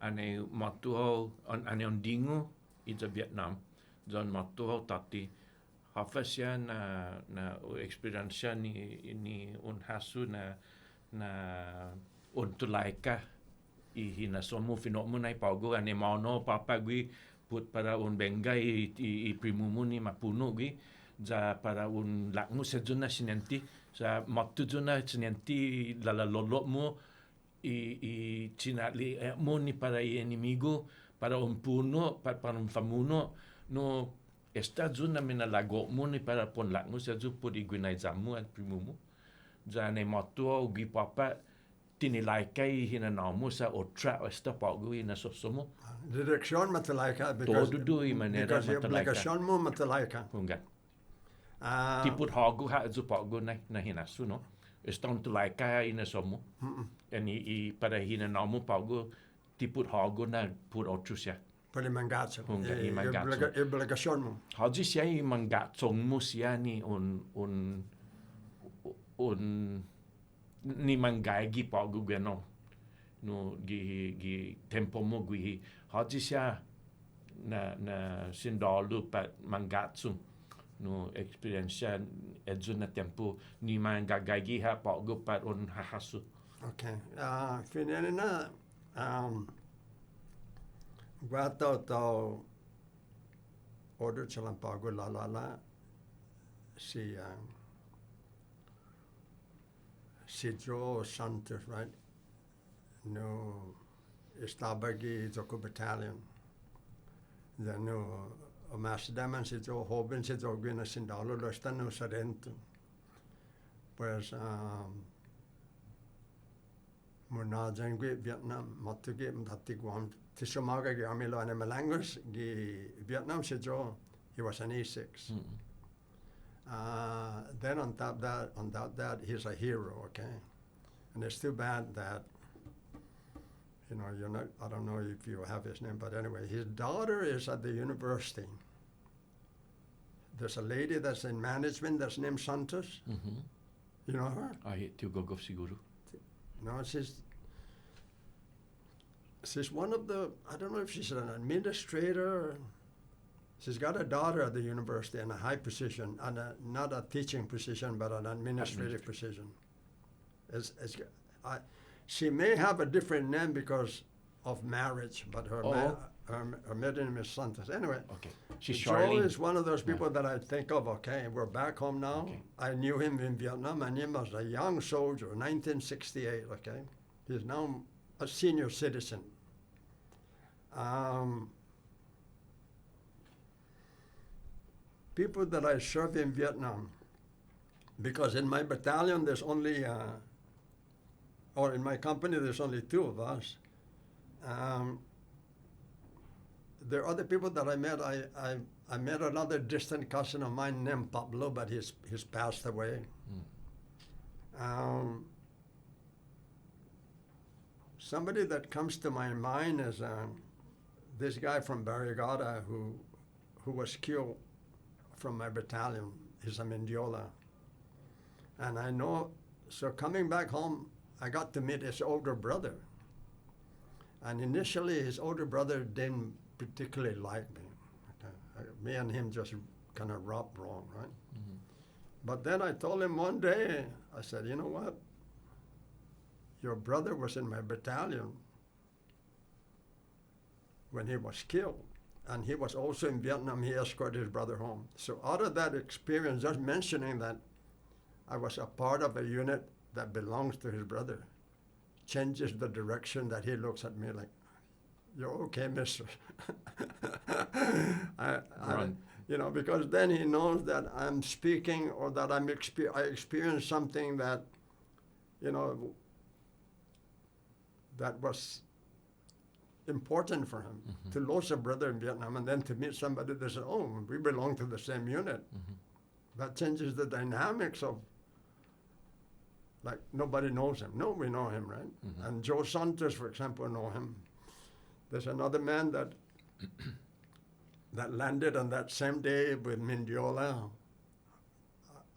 ane matuho ane ondingo i the Vietnam John matuho tati hafasia na experience ni unhasu na untulaika i hina somu finomu nai paugo ane maono papa gui put para un benga i primumu ni mapuno gui za para un lakmu sejuna sinenti sa matu juna sinenti lala lolo mo i cinali mo ni para i inimigo para un puno para un famuno no esta juna mena lago mo ni para pon lakmu seju put i guinai jamu at primumu za ne matu gi papa tinilai kai hina namu sa otra esta paugo ina sosomo Direction matalaika todo i manera matalaika obligación mo matalaika. Hunga. Tiput hagu ha zu paugo na hina suno. Estão tulaika ina somo. I para hina namu paugo tiput hagu na put otrusia. Para mangatso. Hunga i mangatso. Obligación mo. Haji sia i mangatso mo sia ni ni mangai gi paugo gano. No gi tempo mo gui haji sia na sindalu pat mangatsu no experiência edzuna tempo ni mangagagi ha paugo pat on hahasu. Okay. Finalina guato to order chalan pago la si Joe Santos, right? No Estabagi Zoko Battalion. Then no Macedamian si Joe Hoban si Joe Guina Sindalo Lostano Sarento. Pues Muna Jangwe Vietnam Matugi Mtatiguam Tishomaga Gamilo and Malangos Vietnam si Joe he was an E6. Then on top of that, he's a hero, okay? And it's too bad that, you're not, I don't know if you have his name, but anyway, his daughter is at the university. There's a lady that's in management that's named Santos. Mm-hmm. You know her? Ai, tio gogo siguro. No, she's one of the, I don't know if she's an administrator. She's got a daughter at the university in a high position, and not a teaching position, but an administrative position. She may have a different name because of marriage, but her middle name is Santos. Anyway, okay. She's Joe Charlene. is one of those people that I think of, okay, we're back home now. Okay. I knew him in Vietnam, and he was a young soldier, 1968, okay? He's now a senior citizen. People that I served in Vietnam, because in my battalion there's only, or in my company there's only two of us. There are other people that I met. I met another distant cousin of mine named Pablo, but he's passed away. Somebody that comes to my mind is this guy from Barrigada who was killed from my battalion. He's a Mendiola. And I know, so coming back home, I got to meet his older brother. And initially, his older brother didn't particularly like me. Me and him just kind of rubbed wrong, right? Mm-hmm. But then I told him one day, I said, you know what? Your brother was in my battalion when he was killed. And he was also in Vietnam. He escorted his brother home. So out of that experience, just mentioning that I was a part of a unit that belongs to his brother changes the direction that he looks at me like, you're okay, mister. Because then he knows that I'm speaking or that I experienced something that, that was important for him. Mm-hmm. To lose a brother in Vietnam and then to meet somebody that says, oh, we belong to the same unit. Mm-hmm. That changes the dynamics of, like, nobody knows him. No, we know him, right? Mm-hmm. And Joe Santos, for example, know him. There's another man that that landed on that same day with Mendiola.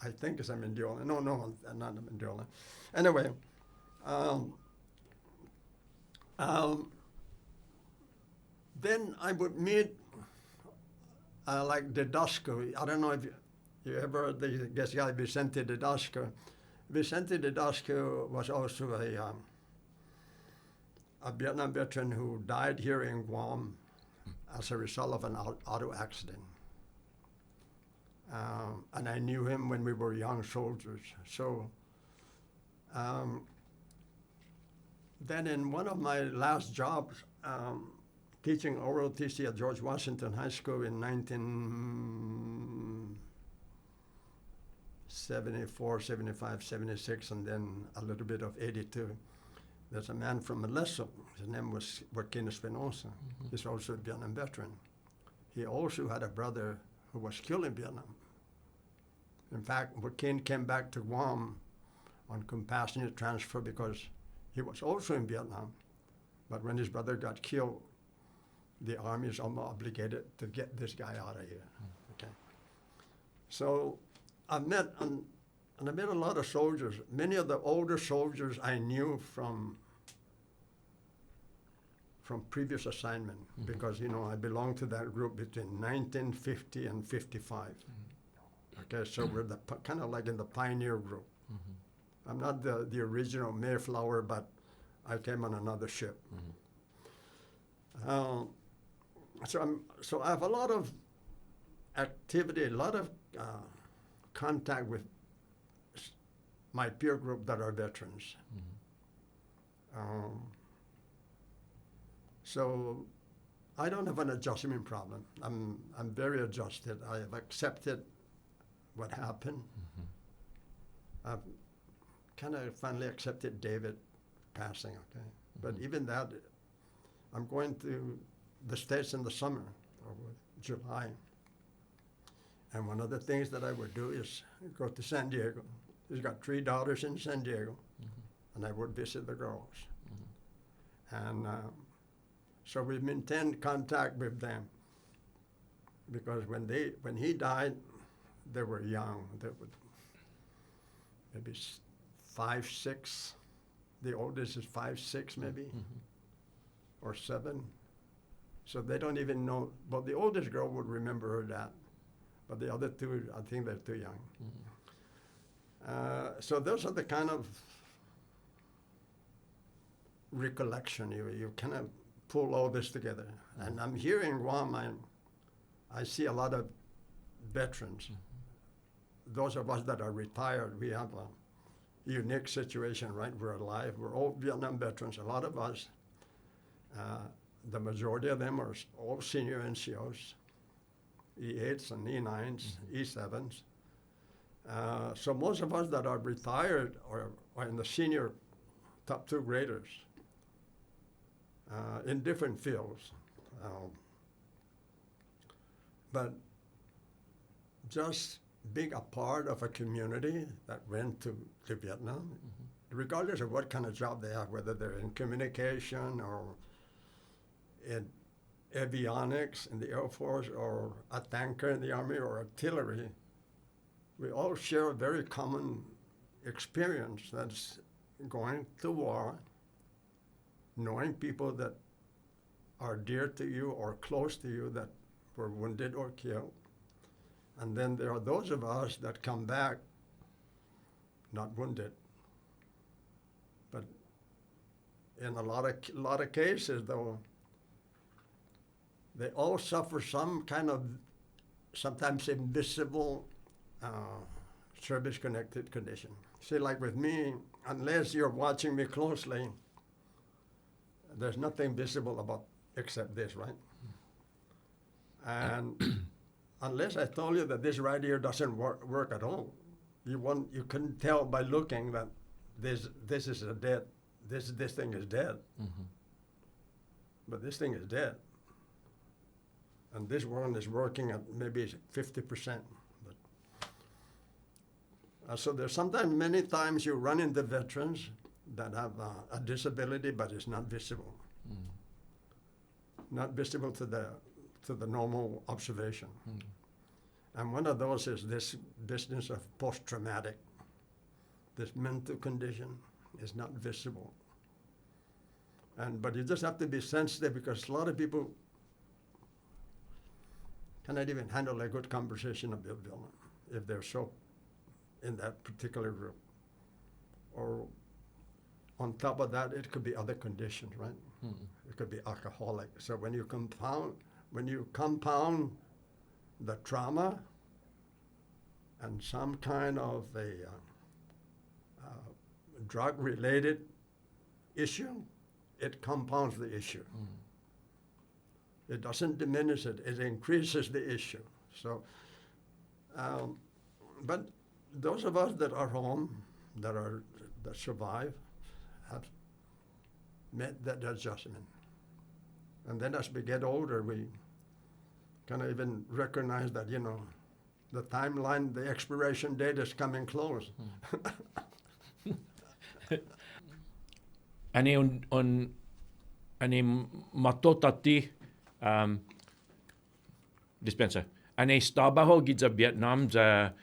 I think it's a Mendiola. No, not a Mendiola. Anyway, then I would meet like Didasco. I don't know if you ever heard this guy Vicente Didasco. Vicente Didasco was also a Vietnam veteran who died here in Guam as a result of an auto accident. And I knew him when we were young soldiers. So then in one of my last jobs, teaching oral thesis at George Washington High School in 1974, 75, 76, and then a little bit of 82. There's a man from Malesso. His name was Joaquin Espinosa. Mm-hmm. He's also a Vietnam veteran. He also had a brother who was killed in Vietnam. In fact, Joaquin came back to Guam on compassionate transfer because he was also in Vietnam. But when his brother got killed, the Army is almost obligated to get this guy out of here. Okay. So I met a lot of soldiers. Many of the older soldiers I knew from previous assignment because, I belonged to that group between 1950 and 55. Okay, so we're kind of like in the pioneer group. I'm not the original Mayflower, but I came on another ship. So I have a lot of activity, a lot of contact with my peer group that are veterans. So I don't have an adjustment problem. I'm very adjusted. I have accepted what happened. I've kind of finally accepted David passing, okay? But even that, I'm going to the States in the summer, or July. And one of the things that I would do is go to San Diego. He's got 3 daughters in San Diego, and I would visit the girls. And so we maintained contact with them because when he died, they were young. They were maybe 5, 6. The oldest is 5, 6 maybe, or 7. So they don't even know. But the oldest girl would remember her dad, but the other 2, I think they're too young. So those are the kind of recollection. You kind of pull all this together. And I'm here in Guam. I see a lot of veterans. Those of us that are retired, we have a unique situation, right? We're alive. We're all Vietnam veterans. A lot of us, the majority of them are all senior NCOs, E8s and E9s, E7s. So most of us that are retired are in the senior top 2 graders in different fields. But just being a part of a community that went to Vietnam, regardless of what kind of job they have, whether they're in communication or in avionics in the Air Force or a tanker in the Army or artillery, we all share a very common experience. That's going to war, knowing people that are dear to you or close to you that were wounded or killed. And then there are those of us that come back not wounded. But in a lot of cases, though, they all suffer some kind of sometimes invisible service-connected condition. See, like with me, unless you're watching me closely, there's nothing visible about except this, right? And unless I told you that this right here doesn't work at all, you couldn't tell by looking that this is a dead, this thing is dead. But this thing is dead. And this one is working at maybe 50%. So there's sometimes, many times you run into veterans that have a disability, but it's not visible. Not visible to the normal observation. And one of those is this business of post-traumatic. This mental condition is not visible. But you just have to be sensitive because a lot of people cannot even handle a good conversation about Vietnam if they're so in that particular group. Or on top of that, it could be other conditions, right? It could be alcoholic. So when you compound the trauma and some kind of a drug-related issue, it compounds the issue. It doesn't diminish it; it increases the issue. So, but those of us that are home, that survive, have made that adjustment. And then as we get older, we kind of even recognize that, the timeline, the expiration date is coming close. Ani ani matotati dispensa. Ani stabaho gidza Vietnam za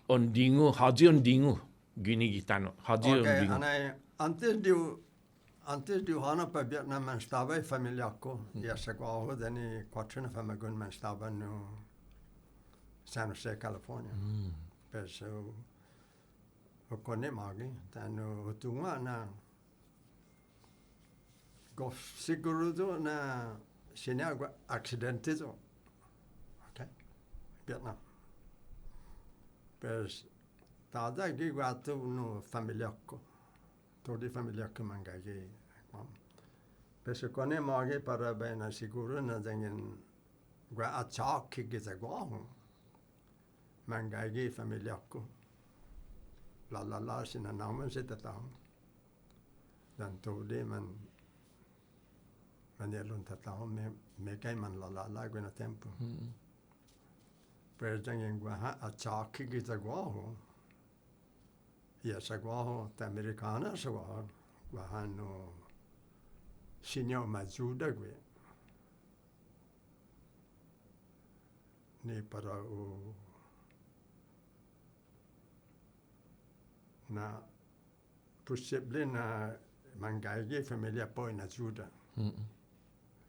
ondingu, haji ondingu gini gitano. Haji ondingu. Okay, antes de hana pa Vietnam man stava I familja ko. Ja sa ko deni quattrina famagun man stava no San Jose, California. Peso o kone magi tano tunga na go siguro do na sinagua accidente do. Okay. Vietnam. Pes tada gi guatu no familja ko. Todi familja ko mangagi. Peso kone magi para bena siguro na dengan gua achak ki gizagwa. Mangagi familja ko. La sinanaman sitta tao. Dan todi man yelun tatao me kai man la guna tempo. Per jangen gua achak ki gizagwa. Ja sagwa ta americana sagwa gua no signor Mazuda gue. Ni para na possible na mangagi famiglia poi na Zuda.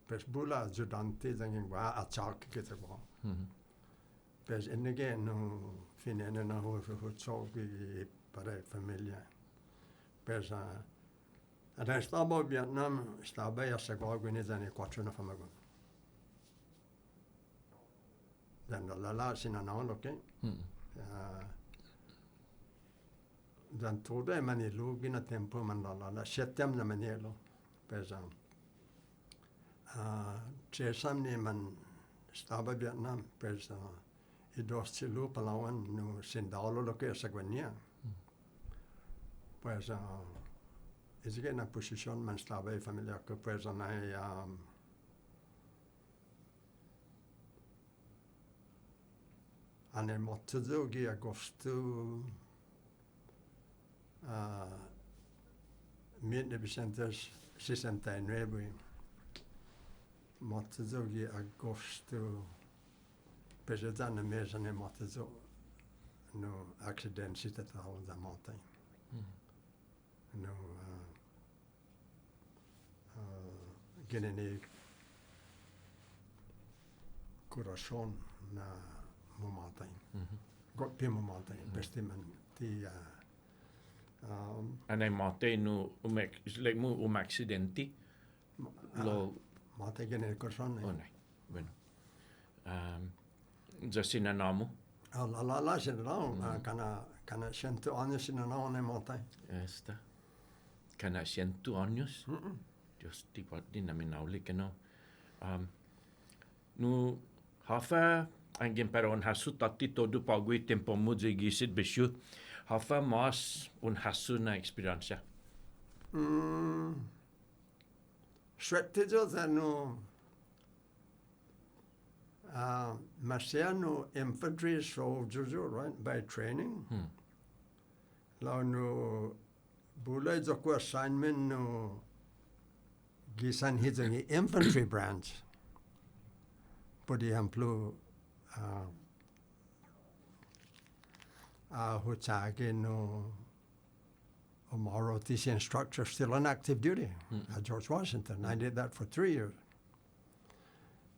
Pes bula ajudante jangen gua achak ki sagwa. Pes enige no finene na ho ki para familja. Pesa ada stava Vietnam, stava ja sagwa gune zani quattrina famagun. Dan la sinanaon okay. Dan todo manilu gina tempo man la septem na manelo. Pesa Chesamni man stava Vietnam pesa idostilu Palawan no sindalo lo que sagwania. Pues es que na posición man stava I familia que pues ane motudo gi agosto 1969 motudo gi agosto peseta na mesa ne motudo no accident sita tao da montagne. No genene corazon na montagne. Got pimo montagne bestiman ti Anai mate no like accidenti. Lo mate genene corazon. Oh nei. Bueno. Za sinanamu. La sinanamo kana 100 años sinanamo ne montagne. Esta. Kana 100 años. Just tipo dinaminauli kano. No hafa angin peron hasu tati todo pagui tempo muzi gisit beshu. Hafa mas un hasu na experiencia. Svettijo no Marciano infantry soldiers, right, by training. Lao no bulay joko assignment no gisan hitangi infantry branch. Por ejemplo, Huchage no Omaro TC instructor still on active duty at George Washington. I did that for 3 years.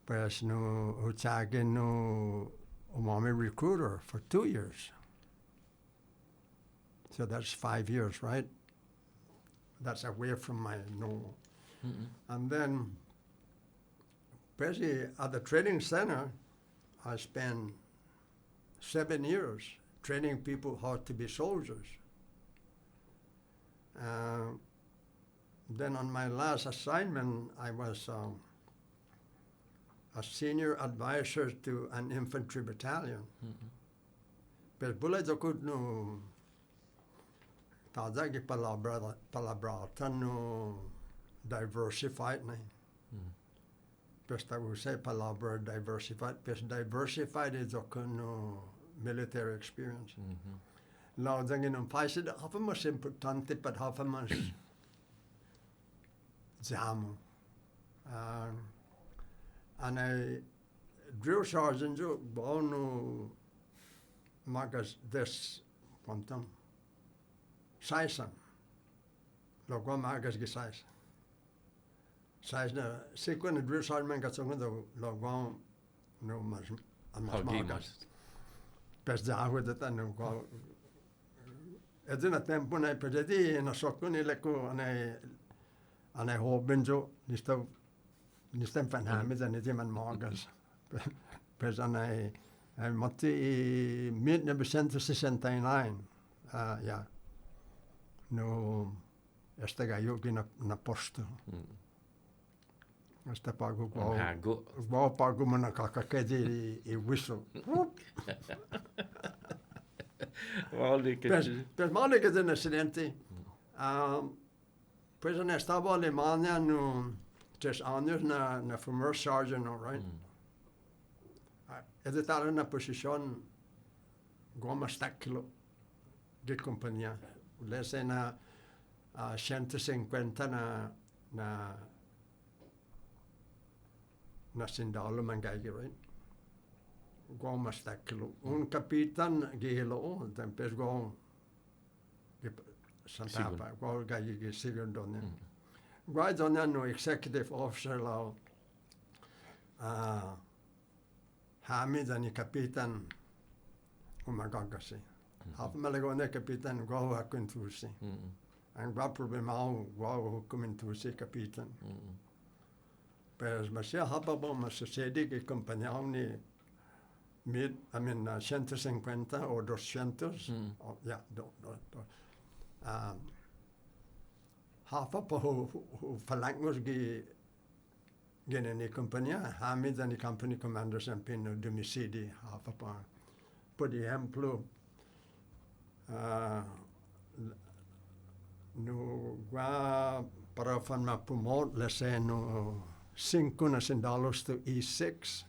Pues no utagin no umami recruiter for 2 years. So that's 5 years, right? That's away from my normal. And then, basically, at the training center, I spent 7 years training people how to be soldiers. Then on my last assignment, I was a senior advisor to an infantry battalion. Pero bulay dokut no tadagi palabratan no diversified na. Pero we say palabra diversified. Pero diversified is dokut no military experience. Now dangin ang paisa half mas importante but half mas jamu. And I drill sergeant jo bono magas des quantum saisan logo magas gi sais na sequence drill sergeant ka songo do logo no mas magas pes da with that no go edina tempo na pedi na sokuni leko anai hobenjo nistem fan hamid and it man magas pes anai mati I 1969 ja no estega yo na posto Esta pago go pago mana kakakedi I whistle per male che den accidente pues en estaba Alemania no 3 años na former sergeant, all right? Ed estaba na position goma stacchilo di compagnia. Lese na 150 na sindalo mangagi, right? Goma stacchilo. Un capitan gihilo, tempes go Santapa, go gagi gi sigurdonia. Guide on no executive officer law Hamid and kapitan umagagasi. Half malagone kapitan go hakuntusi. And go problemau go hukumintusi kapitan. Pero masia hababo masasedi que compañauni mid 150 o 200 yeah half up who falangos ni compagnia Hamid and the company commanders and pin domicidi half up por exemplo no gua para fan promote let's say no 5 $5 to E6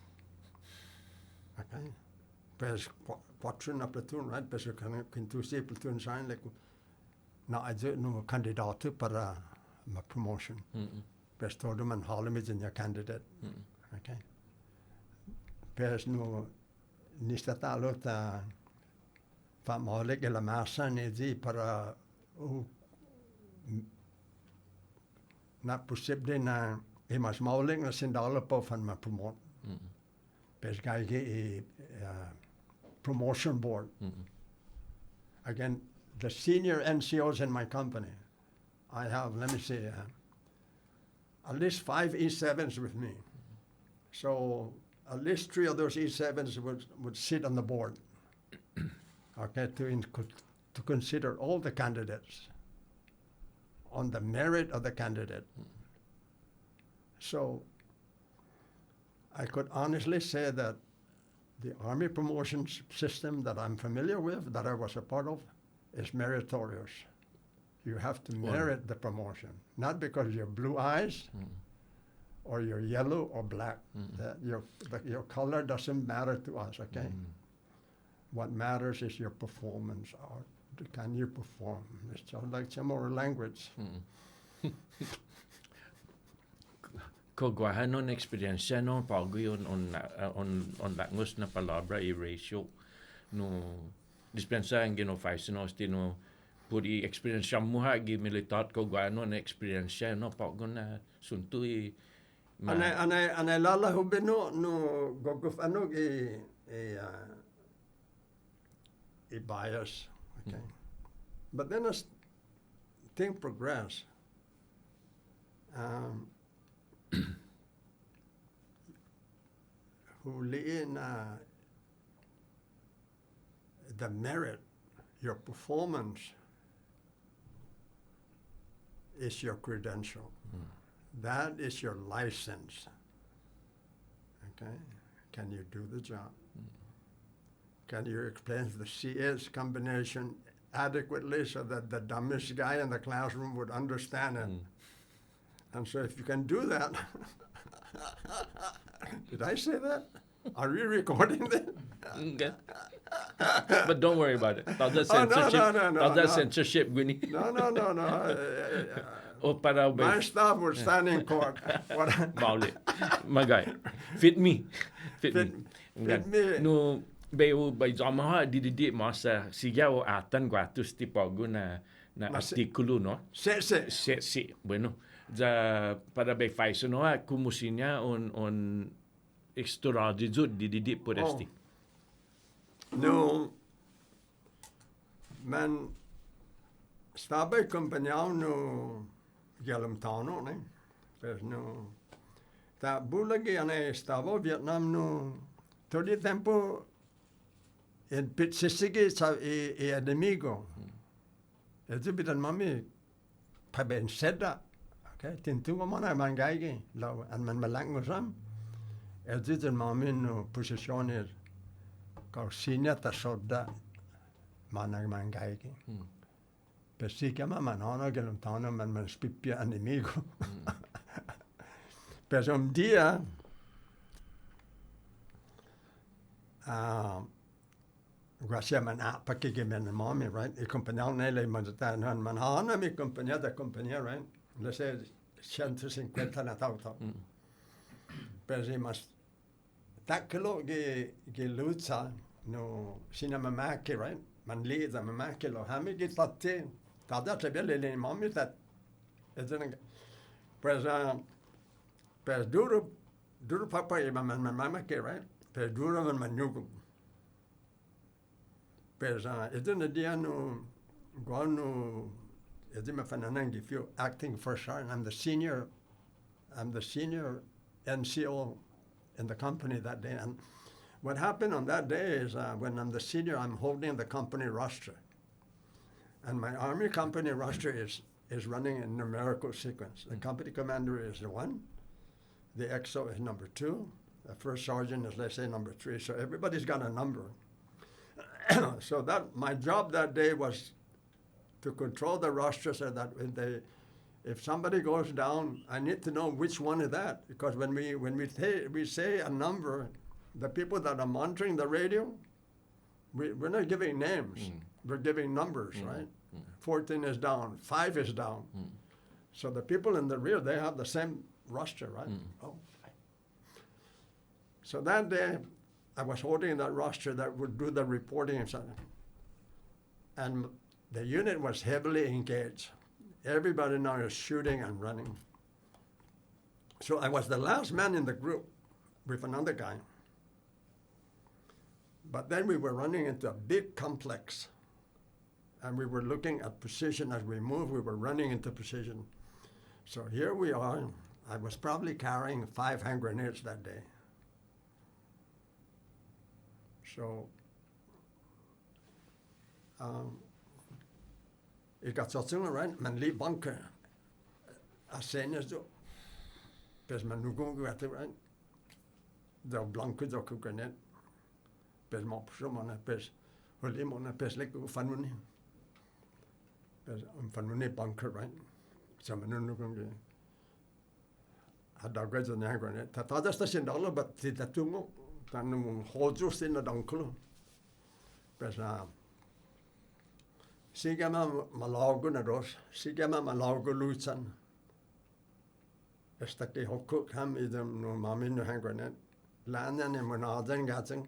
okay pues 4 na platoon right pues can tu see platoon sign like na I no candidato para ma promotion. Pes todo man halimid in your candidate. Okay. Pes no nistatalo ta fa mole che la massa ne di para na possibile na e mas mauling na sindalo po fan ma promote. Pes gai ge promotion board. Again, the senior NCOs in my company, I have, let me see, at least 5 E7s with me. So at least 3 of those E7s would sit on the board, okay, to consider all the candidates on the merit of the candidate. So I could honestly say that the Army promotion system that I'm familiar with, that I was a part of, is meritorious. You have to merit the promotion, not because you're blue eyes or you're yellow or black. Your color doesn't matter to us, okay? What matters is your performance. Or can you perform? It's just like some more language. Kogwahan non experiencia no pagui on langos na palabra I ratio no dispensa ang ginofais no stino puri experience muha gi militar ko gano na experience no pag na suntui Ane lala hube no goguf i bias, okay. But then as thing progress, who in the merit, your performance is your credential. That is your license. Okay? Can you do the job? Can you explain the CS combination adequately so that the dumbest guy in the classroom would understand it? And so if you can do that, did I say that? Are we recording that? Okay. But don't worry about it. Tao that censorship. Tao that censorship gini. No. O para My staff would stand in court. Mauli. Magay. Fit me. Fit me. No bayo by zamaha dididik masa sigaw atan guatus ti pogo na artikulo no. Se. Bueno. Para bay faiso no kumusinya on extraordinary dididik por esti. No. Men stava accompagnando Galamtano, ne? Per no. Ta bulagi ane stavo Vietnam no. Todo il tempo in pizzisigi e enemigo. E tu bitan mami pa ben sedda. Okay, tintungo mana mangaigi lo an man malango sam. E tu bitan mami no posizione kau sinya ta sodda mana mangaigi. Per si chiama Manano che lontano man spippia a nemico. Per un dia grazie a man perché che men mommy, right? Il compagno nelle mangiata man hana mi compagnia da compagnia, right? Le sei 150 na tauta. Per si mas taccolo che luzza no cinema macche, right? Man leda med macche lo hami che fatte. Tada se belle le mommy that isn't per duro papa e mamma che right? Per duro man manugo. Per isn't dia no guano isn't fananangi feel acting for sure and I'm the senior NCO in the company that day. And what happened on that day is when I'm the senior, I'm holding the company roster. And my Army company roster is running in numerical sequence. The company commander is 1, the XO is number 2, the first sergeant is, let's say, number 3. So everybody's got a number. So that my job that day was to control the roster so that if somebody goes down, I need to know which one is that. Because when we say a number, the people that are monitoring the radio, we're not giving names. We're giving numbers, right? 14 is down, 5 is down. So the people in the rear, they have the same roster, right? Oh. So that day, I was holding that roster that would do the reporting and something. And the unit was heavily engaged. Everybody now is shooting and running. So I was the last man in the group with another guy. But then we were running into a big complex. And we were looking at precision as we moved. We were running into precision. So here we are. I was probably carrying 5 hand grenades that day. So it got something right. Man leave bunker. Asenas do. Pes man nugungu at the right. The blanco do grenade. Pes mop somana pes. Holimona pes leko fanuni. Fanuni bunker, right? So manunugum had a great grenade. Tatada station dollar, but the tungo, tanum hojus in the dunkle. But Sigama Malago Naros, Sigama Malago Lutsan. Estaki Hokuk Ham idem no mamin no hand grenade. Landan and Monadan Gatzing.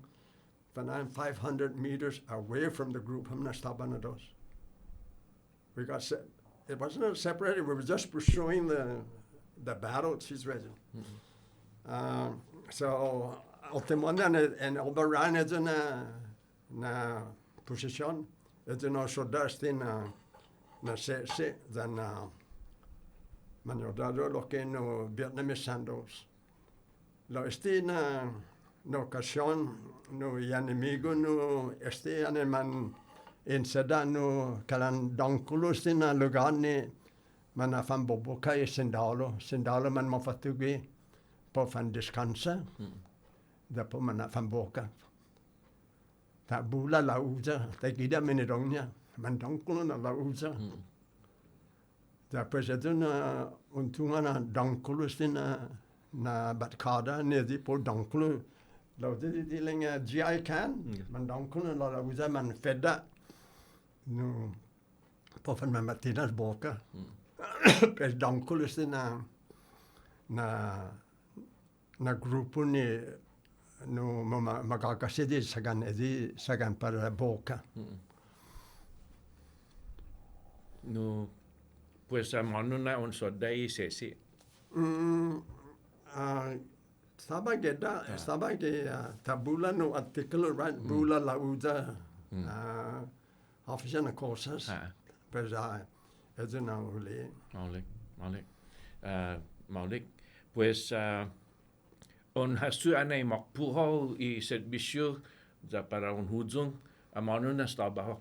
When I'm 500 meters away from the group, I'm not stopping at us. We got it wasn't separated. We were just pursuing the battle. She's ready. So ultimamente en Oberon is na position. It's no soldados na se dan manodado lo que no Vietnamese sandos. Lo no ocasión no enemigo no ane man en sedan no kalan dangkulos na lugar ni man afan boboka e sendalo man mafatugi po fan descansa dapo man afan boka ta bula la usa ta kida menedongnya man dangkulo na la usa dapo itu na untungan na dangkulos na batkada ni di po dangkulo lo di lenga GI kan man dangkulo la usa man feda no po fan man matinas boka pes dangkulos na grupo ni no magkakasidi sagan para boka. No, pues mano na un sodai sesi. Estaba que tabula no artículo right bula la usa oficina cosas. Pues es una Maulik. Pues on hasu anay makpuho I servicio za para un hujung amano na stabaho.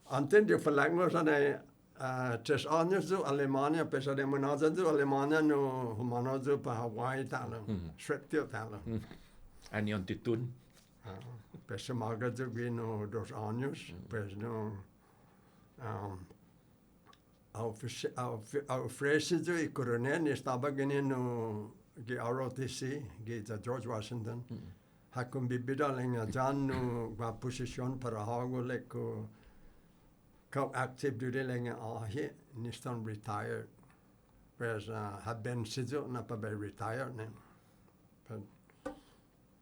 Antes de falangos anay 3 años de Alemania, pero de monada de Alemania no humano de para Hawaii talo, Shreptio talo. Ani on titun. Pues maga de vino 2 años, pues no ofrecido y coronel estaba ganando que ROTC, que George Washington. Hakun bibida lenga janu gua position para hago leko kau active duty lenga ahe nistan retired. Whereas have been sido na pa be retired ne.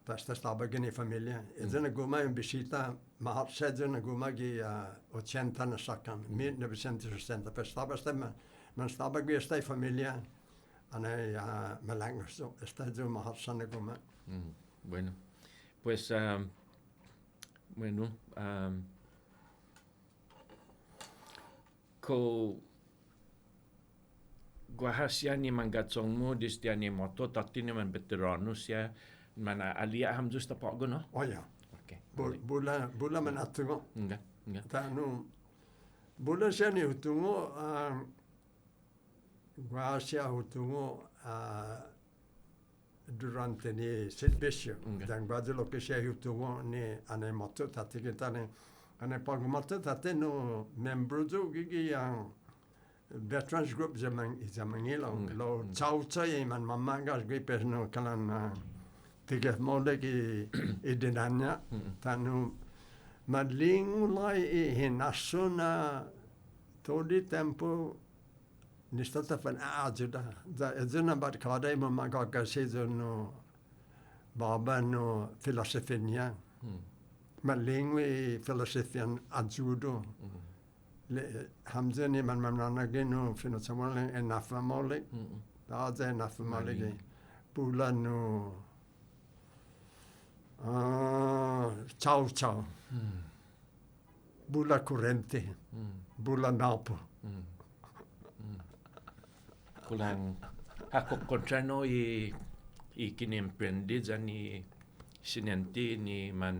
Basta stava gani familia. Edena guma in bisita mahat sedena guma gi 80 na sakan. 1960 per stava stemma. Man stava gi stai familia. Anay malangos está yo mahat sana guma. Bueno. Pues ko guahasia ni mangatsong mo distia ni moto tatini man veteranus ya mana alia ham justa pago no. Oh ya. Okay. Bula man atungo. Enggak. Tanu bula siya ni utungo guahasia utungo durante ni servicio. Dan guardo lo che sia utungo ni ane moto tatikitane ane pago moto tateno membro jo gigi yang veterans group zamangilo lo chaucha y man mamangas gui pesno kalan tigas mole ki idenanya tanu madling lai hinasuna todi tempo nistata fan ajuda da ezuna bat kada mamaga kasizo baba no filosofia madling filosofian ajudo Hamza ni man nana geno fino samole enafa mole da ze enafa mole ge pula no chau bula corrente bula napo Kulang ako kontrano I kinimprendi ni sinenti ni man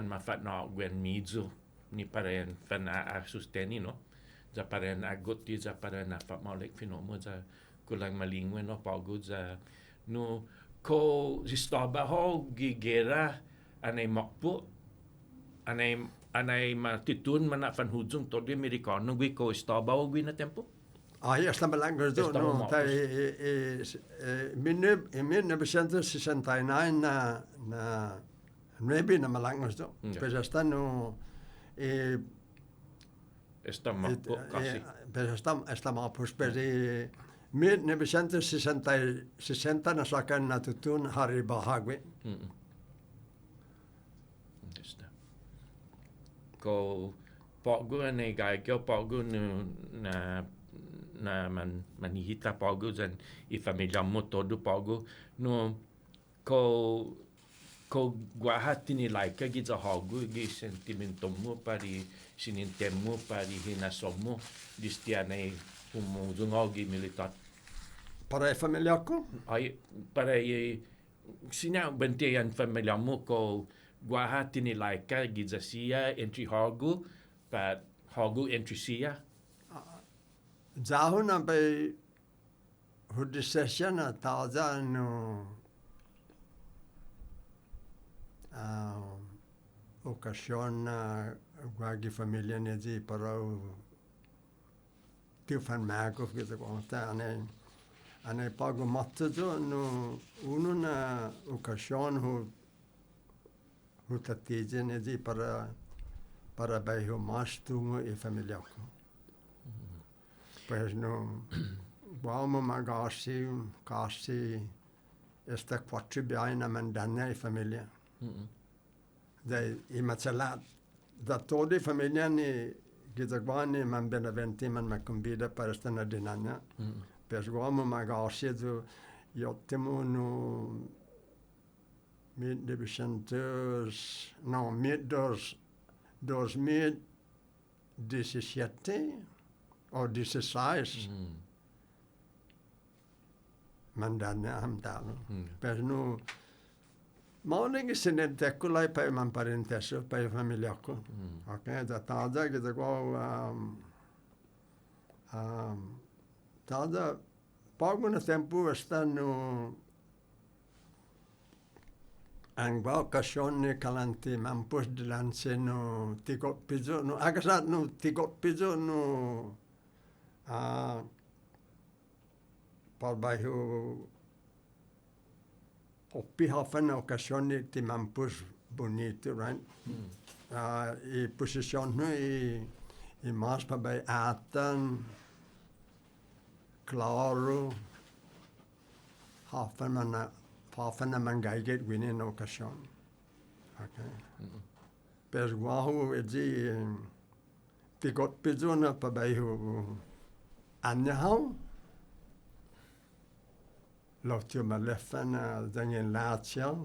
mafat na gwen mizu ni paren fan a susteni no za paren agot za paren na fa malek finomo za kulang malingwe no pagod za no ko zistaba ho gigera anay makpo anay matitun man fan hujung todo americano gwi ko istaba ho gwi na tempo. Ahí está Melango, no, en 1969 na maybe na Melango, pero está no estamos casi. Pero estamos pues pero 1960 na sakan na tutun hari bahagwe. Está. Ko pago na gay ko pago na na manihita pogo dan I família mo todo pogo no ko guahati ni laika giza hogu gi sentimento mo pari sinintemo pari hinasomo distianei umuzungogi militar Para a família ko? ai para sina bentian família mo ko guahati ni laika giza sia entry hogu but hogu entry sia Zahuna by hudisesya taza no okasyon na guagi família nezi para tifan magov kita konta ane pago matzo no uno na okasyon hu tatije nezi para bayo mas tungo e família ko. Pues no vamos magasi casi esta quattro biaina mandana e famiglia. Dai I mazzalat da todi famiglia ni gizagwani man Benavente man makumbida per stana dinanya. Per vamos magasi do yottemo no mid divisioners no mid 2017 o 16 mandana hamdalo per no morning sinentekulai per man parenteso per familiako okay da tada che da tada poco no tempo stanno angwa occasione calante man pos de lance no tigot piso no agasat no tigot piso no par bajo oppi hafan occasione ti man pos bonito right I position no I mas pa by atan claro hafan na mangaiget winin occasion okay per guaho edi tigot pizona pa bayo anhau lotio malefana dangen latia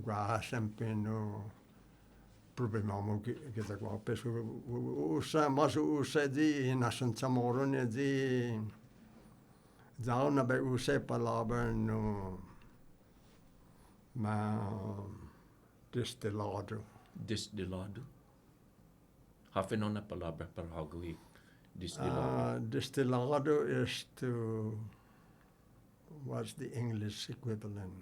gua sempre no problema mo che da qua per usa mas usa di nasan chamoro ne di zauna be usa palabra no ma destilado Hafen una palabra para algo y destilado. Destilado is to what's the English equivalent?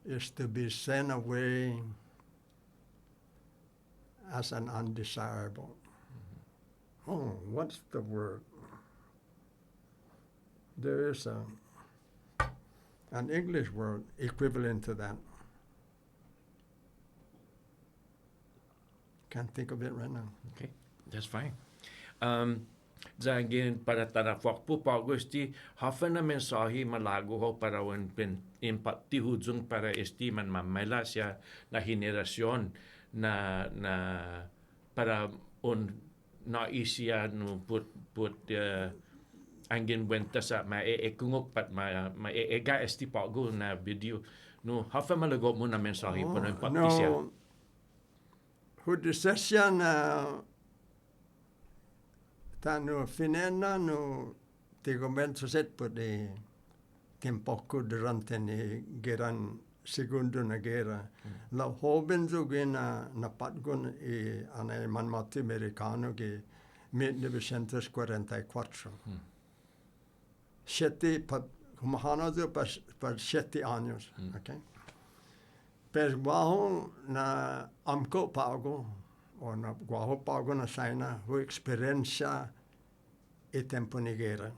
Is to be sent away as an undesirable. Oh, what's the word? There is an English word equivalent to that. Can't think of it right now. Okay, that's fine. Zangin para tarafok po pagusti hafen na mensahe malago ho para un empati hujung para estiman mamela siya na henerasyon na para un naisya no put angin wenta sa kungok pat ga esti pago na video no hafen malago mo na mensahe para empati siya. No, hudisesya na tano finena no ti commenzo set po di tempoco durante ni geran segundo na guerra la hoben zo gena na patgon e ana manmati americano che 1944 7 como hanazo per 7 años okay per guaho na amco pago o na guaho pago na saina hu experiencia e tempo ni guerra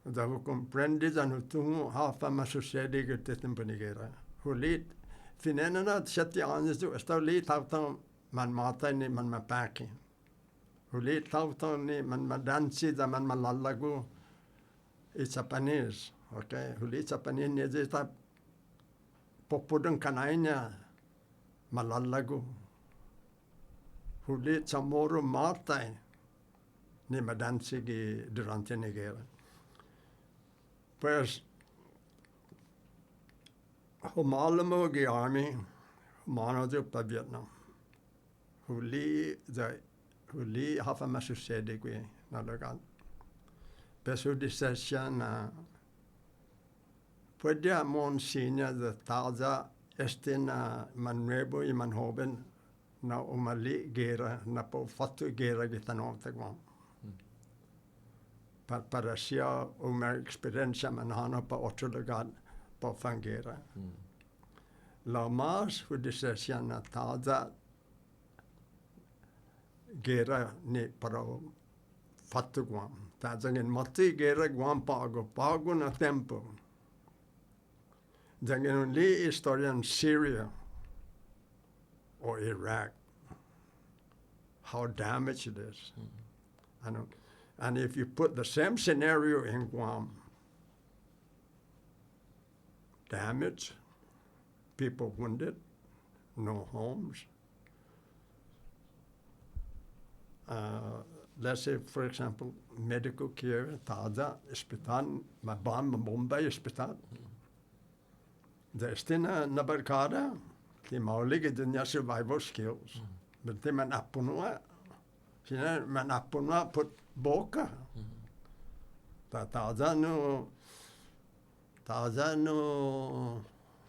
da hu comprendi da no tungo hafa ma succede che tempo ni guerra hu lit finena na 7 anos do sta lit tautan man mata ni man mapaki hu lit tautan ni man madansi da man malallago it's Japanese okay hu lit Japanese ni sta popodon kanainya malalago. Huli Chamorro matai ni madansi gi durante la guerra. Pues humalamo gi army humano pa Vietnam. Huli hafa masusede qui nalagan. Pesu di session Puedia mon senior the taza estina manrebo I manhoben na umali gera na po fatu gera gitano tagwan. Para sia uma experiência manhana pa otro lugar pa fangera. La mas fu disessia na taza gera ni para fatu guam. Taza ngin mati gera guam pago na tempo. Jangan li historian Syria or Iraq, how damaged it is. And if you put the same scenario in Guam, damage, people wounded, no homes. Let's say, for example, medical care, Taza, hospital, Mumbai hospital. Destina nabarkada, ti maulig dunya survival skills. But man apunua, sina man apunua put boka. Taza no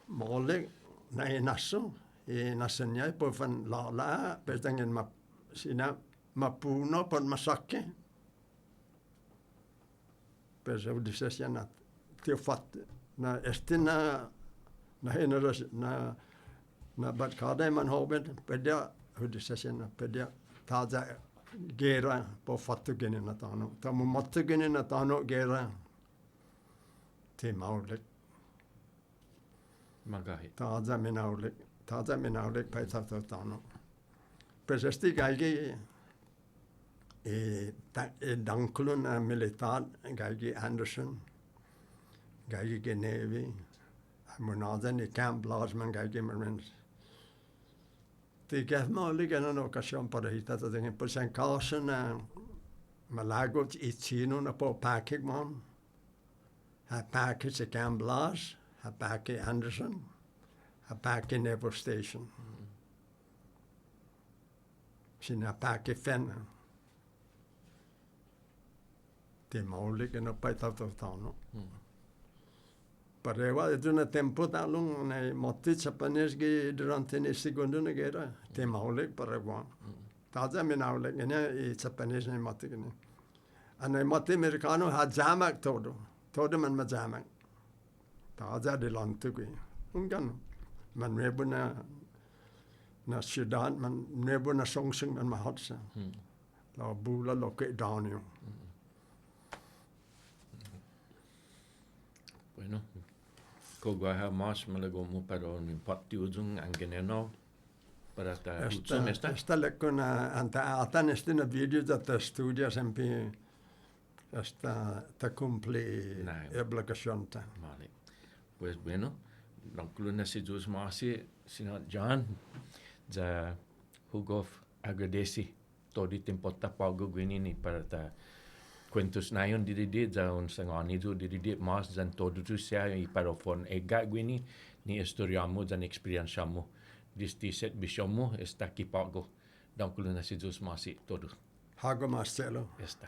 maulig na inaso, inasanya po fan la, petangin sina mapuno pon masake. Pero disesya na tiofat na estina na barkada man hoben pedia hudisesena pedia taza gera po fatu gene na tano tamu matu gene na tano gera te maulik magahi taza menaulik pa tano pesesti galgi dankulun militar galgi Anderson galgi Navy Munazan I Camp Lodgeman gagi Marines. Det gav mig en occasion på det hittat att jag på St. Carson malagot I Tino på package man. Här package I Camp Lodge, här package Anderson, här package Naval Station. Sina package Fenn. Det är möjligt att på ett av Parewa itu na tempo talung na motit Japanese gi durante ni Segunda Guerra te maulik parewa. Taza menaulik ini Japanese ni motit ni. Ana motit Americano ha jamak todo man majamak. Taza de lantugi. Ungan man rebuna na Sudan man rebuna songsing man mahatsa. La bula loke downio. Bueno. Kogaha mas malagomo pero ni pati ujung angeneno para ta utsum esta. Esta lekona anta nestina video da studia sempre esta ta cumpli obligación ta. Vale. Pues bueno, concluna si jus masi sina John ja hugov agradeci todo tempo ta pago guinini para ta Quentus nayon dididi zaun sangani tu dididi mas zan todo tu sia I parofon ega guini ni historiamu zan experienceamu distiset bishomu esta kipago dan kuluna si jus masi todo. Hago Marcelo. Esta.